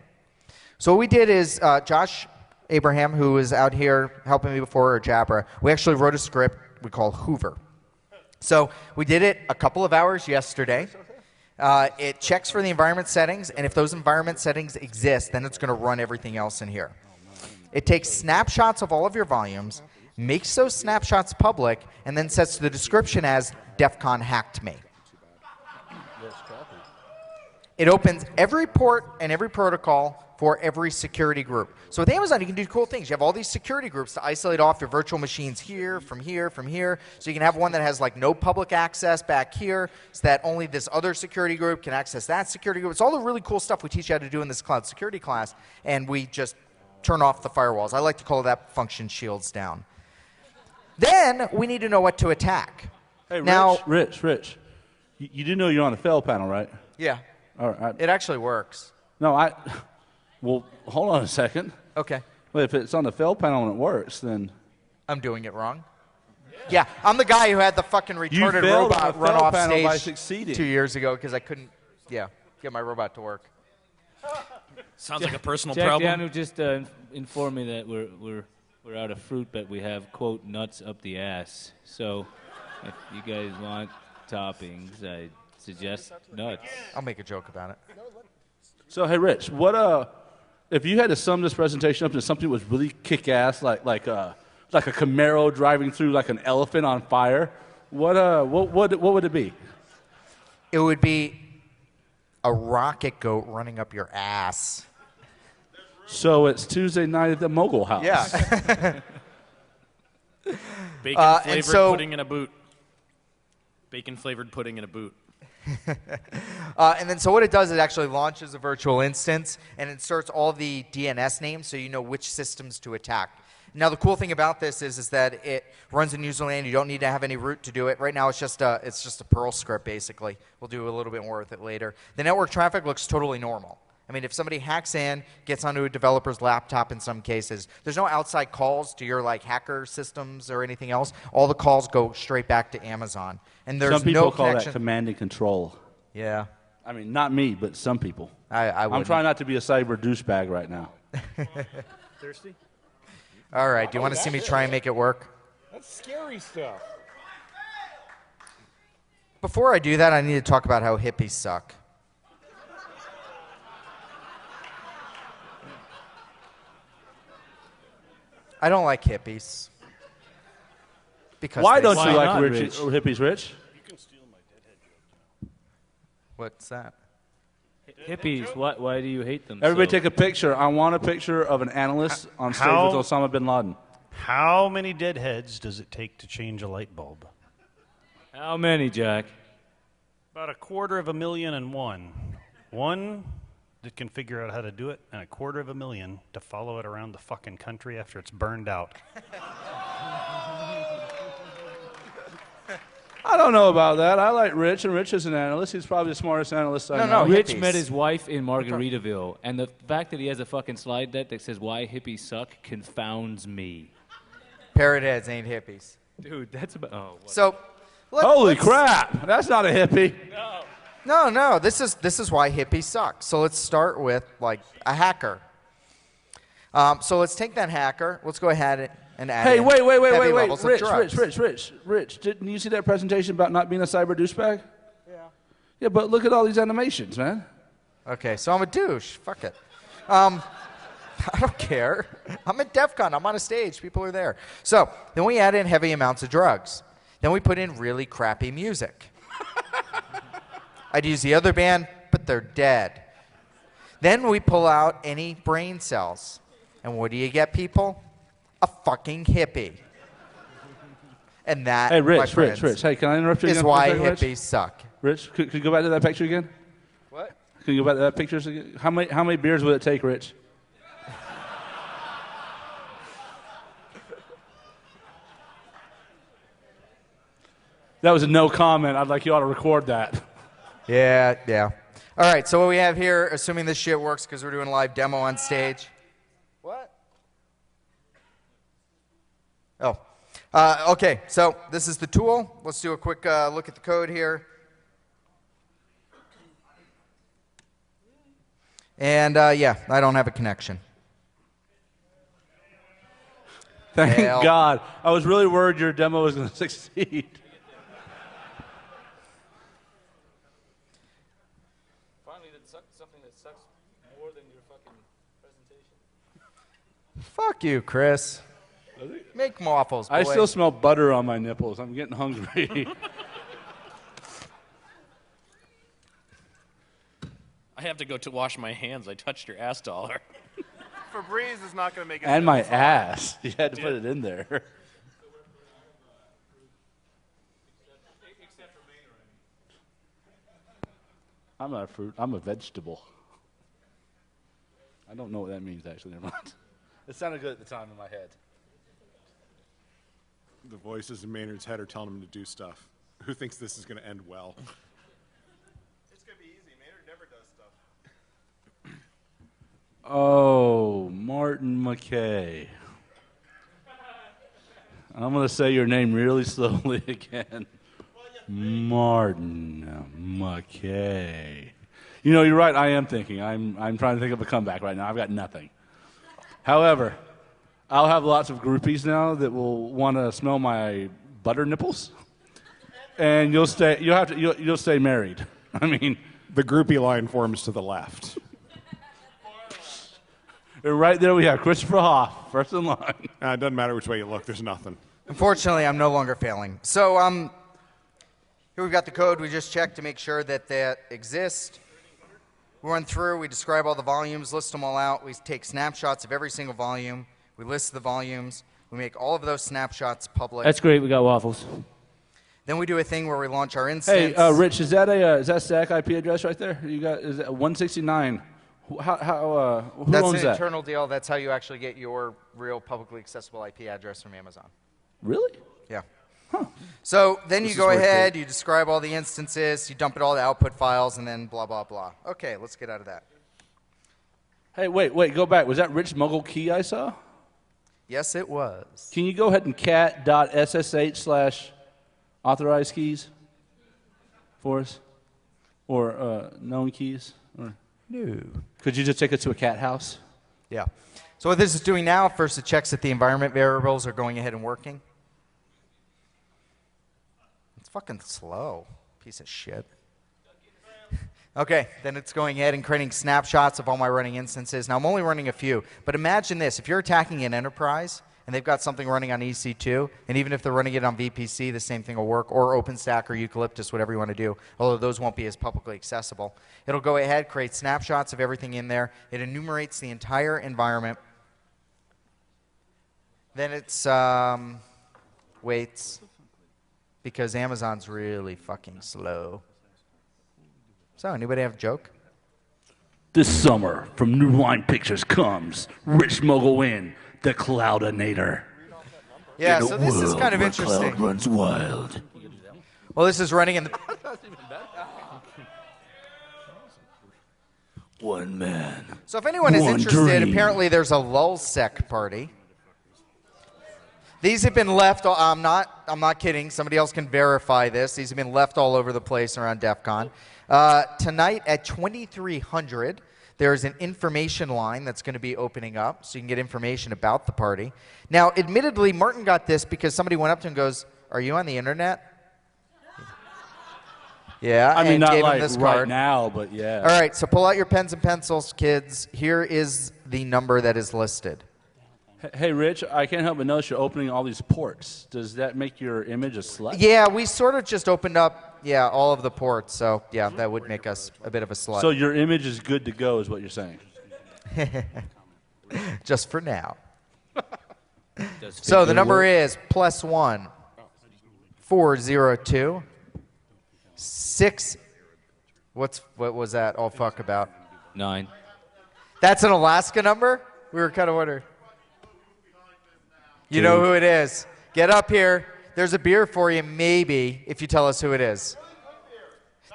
So what we did is, Josh Abraham, who was out here helping me before, or Jabra, we actually wrote a script we call Hoover. So we did it a couple of hours yesterday. It checks for the environment settings, and if those environment settings exist, then it's going to run everything else in here. It takes snapshots of all of your volumes, makes those snapshots public, and then sets the description as DEFCON hacked me. It opens every port and every protocol for every security group. So with Amazon, you can do cool things. You have all these security groups to isolate off your virtual machines here, from here, from here. So you can have one that has like no public access back here, so that only this other security group can access that security group. It's all the really cool stuff we teach you how to do in this cloud security class, and we just turn off the firewalls. I like to call that function shields down. Then we need to know what to attack. Hey, now, Rich, you do know you're on the fail panel, right? Yeah. All right. It actually works. No, well, hold on a second. Okay. Well, if it's on the fail panel and it works, then I'm doing it wrong. Yeah, I'm the guy who had the fucking retarded robot run off stage 2 years ago because I couldn't, get my robot to work. Sounds like a personal Jack problem. Daniel just informed me that we're out of fruit, but we have, quote, nuts up the ass. So if you guys want toppings, I suggest nuts. I'll make a joke about it. So, hey, Rich, if you had to sum this presentation up to something that was really kick-ass, like a Camaro driving through like an elephant on fire, what would it be? It would be a rocket goat running up your ass. So it's Tuesday night at the Mogul House. Yeah. Bacon-flavored pudding in a boot. Bacon-flavored pudding in a boot. And then so what it does, it actually launches a virtual instance and inserts all the DNS names so you know which systems to attack. Now the cool thing about this is that it runs in userland. You don't need to have any root to do it. Right now it's just a Perl script basically. We'll do a little bit more with it later. The network traffic looks totally normal. I mean, if somebody hacks in, gets onto a developer's laptop in some cases, there's no outside calls to your like hacker systems or anything else. All the calls go straight back to Amazon. And there's some people no call connection. that command and control. Yeah. I mean, not me, but some people. I'm trying not to be a cyber douchebag right now. Thirsty? All right. Do you want to see me try and make it work? That's scary stuff. Before I do that, I need to talk about how hippies suck. I don't like hippies. Because Why don't you like hippies, Rich? You can steal my deadhead joke. What's that? Hippies, why do you hate them Everybody so? take a picture. I want a picture of an analyst on stage with Osama bin Laden. How many deadheads does it take to change a light bulb? How many, Jack? About 250,001. One that can figure out how to do it, and 250,000 to follow it around the fucking country after it's burned out. I don't know about that. I like Rich, and Rich is an analyst. He's probably the smartest analyst I know. Rich met his wife in Margaritaville, and the fact that he has a fucking slide deck that says why hippies suck confounds me. Parrot heads ain't hippies. Dude, that's about... Oh, so, holy crap! That's not a hippie. No. This is why hippies suck. So let's start with like a hacker. So let's take that hacker. Let's go ahead and add. Hey, in wait, heavy levels of drugs. Rich. Didn't you see that presentation about not being a cyber douchebag? Yeah. Yeah, but look at all these animations, man. Okay, so I'm a douche. Fuck it. I don't care. I'm at DEFCON. I'm on a stage. People are there. So then we add in heavy amounts of drugs. Then we put in really crappy music. I'd use the other band, but they're dead. Then we pull out any brain cells. And what do you get, people? A fucking hippie. And that, hey, Rich, my friends, Rich. Hey, can I interrupt you again? Is why Rich? hippies suck. Rich, could you go back to that picture again? What? Can you go back to that picture again? How many beers would it take, Rich? That was a no comment. I'd like you all to record that. Yeah. All right, so what we have here, assuming this shit works because we're doing a live demo on stage. What? Oh. Okay, so this is the tool. Let's do a quick look at the code here. And yeah, I don't have a connection. Thank God. I was really worried your demo was going to succeed. Finally, something that sucks more than your fucking presentation. Fuck you, Chris. Make waffles, boy. I still smell butter on my nipples. I'm getting hungry. I have to go to wash my hands. I touched your ass dollar. Febreze is not going to make it. And my ass. You had to put it in there. I'm not a fruit. I'm a vegetable. I don't know what that means, actually. Never mind. It sounded good at the time in my head. The voices in Maynard's head are telling him to do stuff. Who thinks this is going to end well? It's going to be easy. Maynard never does stuff. Oh, Martin McKay. I'm going to say your name really slowly again. Martin McKay. You know, you're right. I am thinking. I'm trying to think of a comeback right now. I've got nothing. However, I'll have lots of groupies now that will want to smell my butter nipples, and you'll stay married. I mean, the groupie line forms to the left. And right there we have Christopher Hoff, first in line. It doesn't matter which way you look. There's nothing. Unfortunately, I'm no longer failing. So here we've got the code. We just checked to make sure that that exists. We run through. We describe all the volumes, list them all out. We take snapshots of every single volume. We list the volumes. We make all of those snapshots public. That's great. We got waffles. Then we do a thing where we launch our instance. Hey, Rich, is that stack IP address right there? You got is that 169? Who That's owns an that? internal deal. That's how you actually get your real publicly accessible IP address from Amazon. Really? Yeah. So then you go ahead, you describe all the instances, you dump it all to output files, and then blah, blah, blah. Okay, let's get out of that. Hey, wait, go back. Was that Rich Muggle key I saw? Yes, it was. Can you go ahead and cat.ssh/authorized keys for us? Or known keys? Or no. Could you just take us to a cat house? Yeah. So what this is doing now, first it checks that the environment variables are going ahead and working. It's fucking slow. Piece of shit. Okay, then it's going ahead and creating snapshots of all my running instances. Now, I'm only running a few, but imagine this. If you're attacking an enterprise and they've got something running on EC2, and even if they're running it on VPC, the same thing will work, or OpenStack or Eucalyptus, whatever you want to do, although those won't be as publicly accessible. It'll go ahead, create snapshots of everything in there. It enumerates the entire environment. Then it's waits, because Amazon's really fucking slow. So, anybody have a joke? This summer, from New Line Pictures comes Rich Mogul in The Cloudinator. Yeah, so this is kind of interesting. Cloud runs wild. Well, this is running in the... One man. So if anyone is one interested, dream. apparently there's a lulsec party. These have been left, I'm not kidding, somebody else can verify this. These have been left all over the place around DEFCON. Tonight at 2300, there's an information line that's going to be opening up, so you can get information about the party. Now, admittedly, Martin got this because somebody went up to him and goes, "Are you on the internet?" Yeah, I mean, and not gave him like this right card. now, but yeah. All right, so pull out your pens and pencils, kids. Here is the number that is listed. Hey, Rich, I can't help but notice you're opening all these ports. Does that make your image a slut? Yeah, we sort of just opened up, all of the ports. So, yeah, that would make us a bit of a slut. So your image is good to go is what you're saying? Just for now. So the number is +1 402 6. What was that all fuck about? 9. That's an Alaska number? We were kind of wondering. You know who it is. Get up here. There's a beer for you, maybe, if you tell us who it is.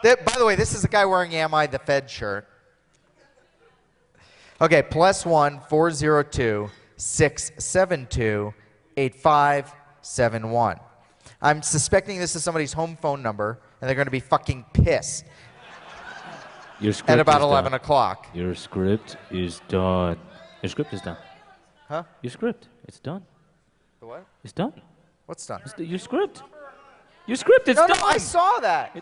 By the way, this is the guy wearing Am I the Fed shirt. Okay, +1 402 672 8571. I'm suspecting this is somebody's home phone number, and they're going to be fucking pissed. Your script at about is 11 done. o'clock. Your script is done. Your script is done. Huh? Your script. It's done. The what? It's done. What's done? Your script. Your script is no, done. No, I saw that.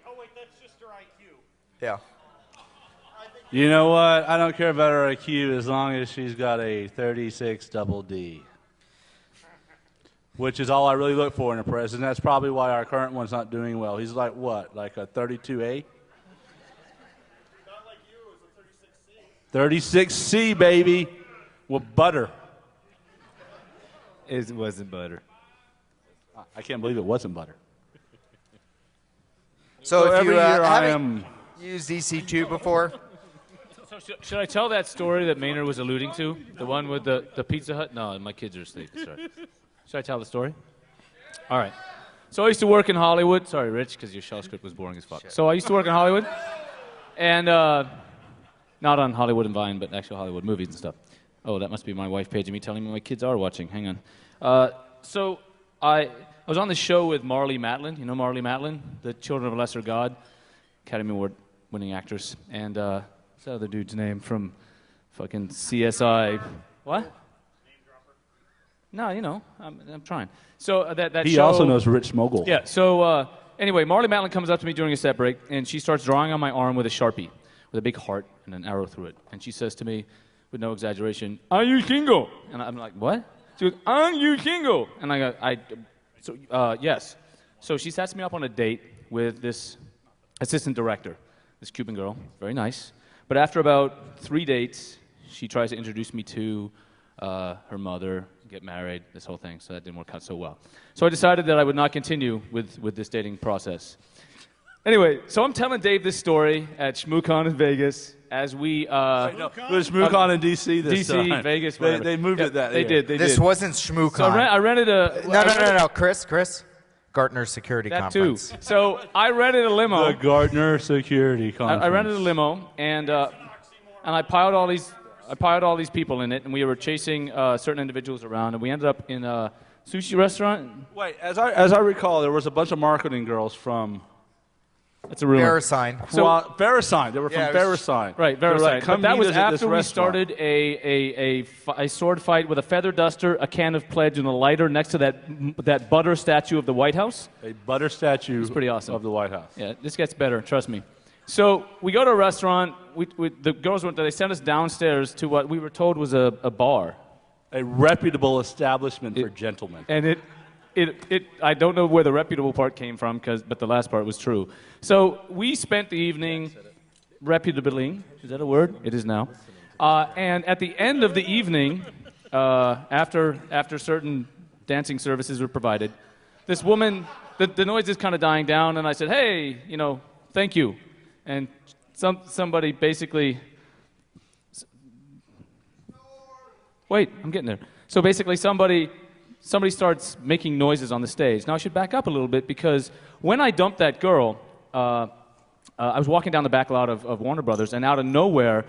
Oh, wait, that's just her IQ. Yeah. You know what? I don't care about her IQ as long as she's got a 36 double D. Which is all I really look for in a president. That's probably why our current one's not doing well. He's like what? Like a 32A? 36C, baby, with butter. It wasn't butter. I can't believe it wasn't butter. So if every you year I haven't used EC2 before, So should I tell that story that Maynard was alluding to? The one with the Pizza Hut? No, my kids are asleep. Sorry. Should I tell the story? All right. So I used to work in Hollywood. Sorry, Rich, because your show script was boring as fuck. So I used to work in Hollywood. And not on Hollywood and Vine, but actual Hollywood movies and stuff. Oh, that must be my wife paging me telling me my kids are watching. Hang on. So I was on the show with Marlee Matlin. You know Marlee Matlin? The Children of a Lesser God. Academy Award winning actress. And what's that other dude's name from fucking CSI? What? No, you know, I'm trying. So that he show, also knows Rich Mogul. Yeah, so anyway, Marlee Matlin comes up to me during a set break, and she starts drawing on my arm with a Sharpie, with a big heart and an arrow through it. And she says to me, with no exaggeration, "Are you single?" And I'm like, "What?" She goes, "Are you single?" And I go, yes. So she sets me up on a date with this assistant director, this Cuban girl, very nice. But after about 3 dates, she tries to introduce me to her mother, get married, this whole thing. So that didn't work out so well. So I decided that I would not continue with this dating process. Anyway, so I'm telling Dave this story at ShmooCon in Vegas as we... It was ShmooCon in D.C. this time. D.C., Vegas, whatever. They moved it that They year. did. this wasn't ShmooCon. So I rented a... No, Chris. Gartner Security That Conference. too. So I rented a limo. The Gartner Security Conference. I rented a limo, and I piled all these people in it, and we were chasing certain individuals around, and we ended up in a sushi restaurant. Wait, as I recall, there was a bunch of marketing girls from... That's a rumor. VeriSign. So, VeriSign. They were from VeriSign. Right, They were VeriSign. like, But that was meet us at this after we restaurant. started a sword fight with a feather duster, a can of Pledge, and a lighter next to that butter statue of the White House. A butter statue It's pretty awesome. of the White House. Yeah, this gets better, trust me. So we go to a restaurant. The girls went there. They sent us downstairs to what we were told was a bar. A reputable establishment for gentlemen. And I don't know where the reputable part came from, but the last part was true. So we spent the evening reputably. Is that a word? It is now. And at the end of the evening, after certain dancing services were provided, this woman, the noise is kind of dying down, and I said, "Hey, thank you." And somebody basically... Wait, I'm getting there. So basically somebody starts making noises on the stage. Now I should back up a little bit because when I dumped that girl, I was walking down the back lot of Warner Brothers, and out of nowhere,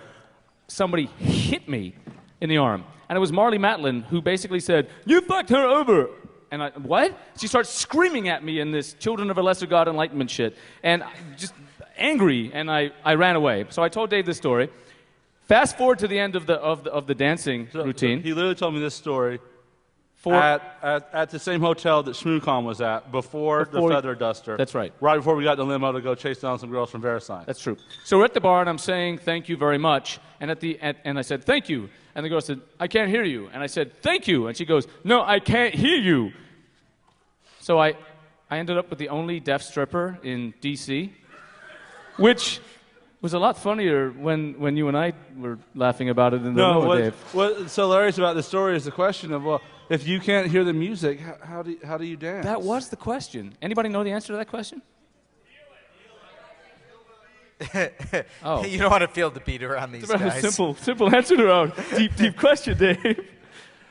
somebody hit me in the arm. And it was Marlee Matlin who basically said, "You fucked her over." And I, what? She starts screaming at me in this Children of a Lesser God enlightenment shit. And just angry, and I ran away. So I told Dave this story. Fast forward to the end of the dancing routine. He literally told me this story at the same hotel that ShmooCon was at before the feather duster. That's right. Right before we got in the limo to go chase down some girls from VeriSign. That's true. So we're at the bar, and I'm saying thank you very much. And and I said thank you, and the girl said, "I can't hear you." And I said thank you, and she goes, "No, I can't hear you." So I ended up with the only deaf stripper in D.C., which was a lot funnier when you and I were laughing about it in the limo, Dave. What's so hilarious about the story is the question of, well, if you can't hear the music, how do you dance? That was the question. Anybody know the answer to that question? Oh. You don't want to feel the beat around these It's a very guys. simple answer to our deep question, Dave.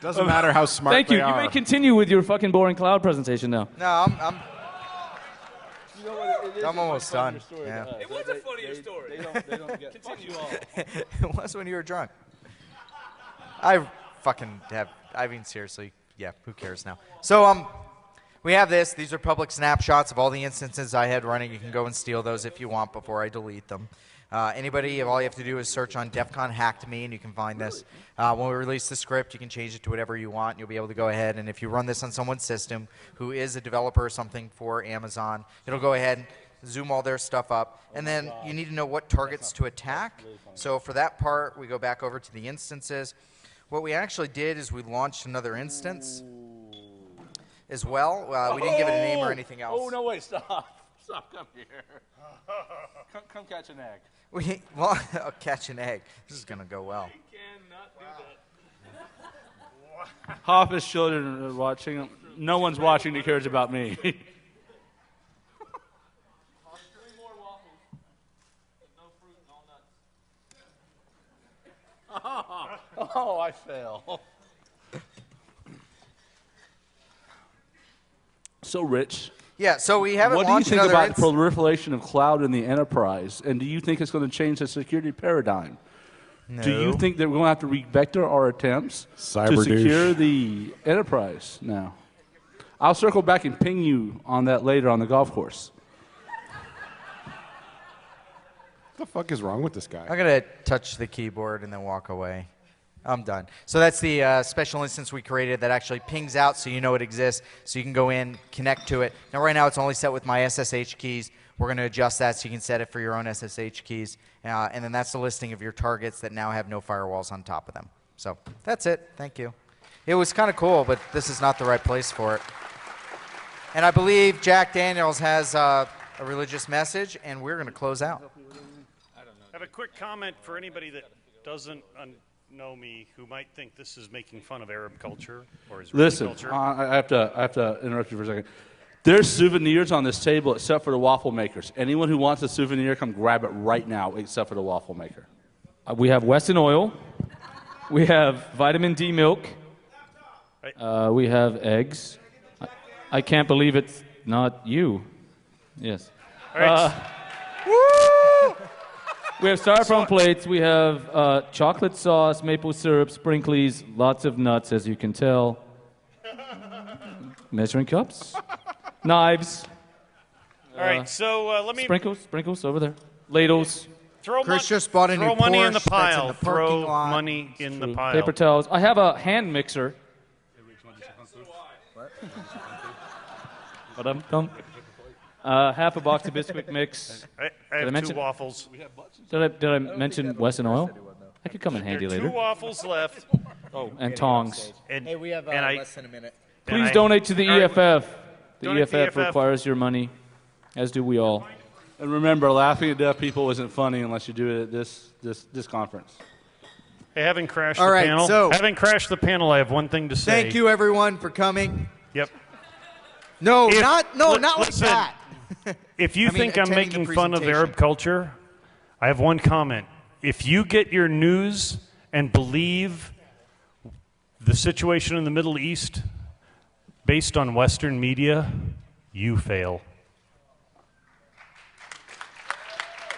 Doesn't matter how smart Thank you. they You are. may continue with your fucking boring cloud presentation now. No, I'm You know what? It is I'm almost a much done. funnier story Yeah. than us. It was a funnier story. They don't get. Continue on. It was when you were drunk. I mean, seriously, yeah, who cares now? So, we have this. These are public snapshots of all the instances I had running. You can go and steal those if you want before I delete them. Anybody, all you have to do is search on DEFCON hacked me, and you can find this. When we release the script, you can change it to whatever you want. You'll be able to go ahead, and if you run this on someone's system who is a developer or something for Amazon, it'll go ahead and zoom all their stuff up. And then you need to know what targets to attack. So for that part, we go back over to the instances. What we actually did is we launched another instance as well. We didn't give it a name or anything else. Oh, no, wait, stop. Stop, come here. Come catch an egg. I'll catch an egg. This is going to go well. Half his children are watching. No one's watching that cares about me. Oh, I fail. So, Rich. Yeah, so we haven't What do you launched think another about the proliferation of cloud in the enterprise? And do you think it's going to change the security paradigm? No. Do you think that we're going to have to revector our attempts Cyber to douche. secure the enterprise now? I'll circle back and ping you on that later on the golf course. What the fuck is wrong with this guy? I'm going to touch the keyboard and then walk away. I'm done. So that's the special instance we created that actually pings out so you know it exists, so you can go in, connect to it. Now, right now, it's only set with my SSH keys. We're going to adjust that so you can set it for your own SSH keys. And then that's the listing of your targets that now have no firewalls on top of them. So that's it. Thank you. It was kind of cool, but this is not the right place for it. And I believe Jack Daniels has a religious message, and we're going to close out. I have a quick comment for anybody that doesn't know me, who might think this is making fun of Arab culture or Israeli Listen, culture. I have to interrupt you for a second. There's souvenirs on this table except for the waffle makers. Anyone who wants a souvenir, come grab it right now, except for the waffle maker. We have Wesson oil. We have vitamin D milk. We have eggs. I can't believe it's not you. Yes. All right. Woo! We have styrofoam plates. We have chocolate sauce, maple syrup, sprinklies, lots of nuts, as you can tell. Measuring cups, knives. All right, so let me sprinkles over there. Ladles. Chris just bought a new throw money in the Porsche that's in pile. the parking Throw lot. money in the pile. Paper towels. I have a hand mixer. Half a box of Bisquick mix. I have 2 waffles. Did I mention Wesson oil? I could come in handy There are later. 2 waffles left. Oh, and tongs. Hey, we have less than a minute. Please donate to the All right, EFF. The donate to EFF the EFF. requires your money, as do we all. And remember, laughing at deaf people isn't funny unless you do it at this conference. Hey, having crashed All the right, panel, so- having crashed the panel, I have one thing to say. Thank you, everyone, for coming. Yep. No, If- not like listen, that. If you I mean, think I'm attending the making fun of presentation. Arab culture, I have one comment. If you get your news and believe the situation in the Middle East based on Western media, you fail.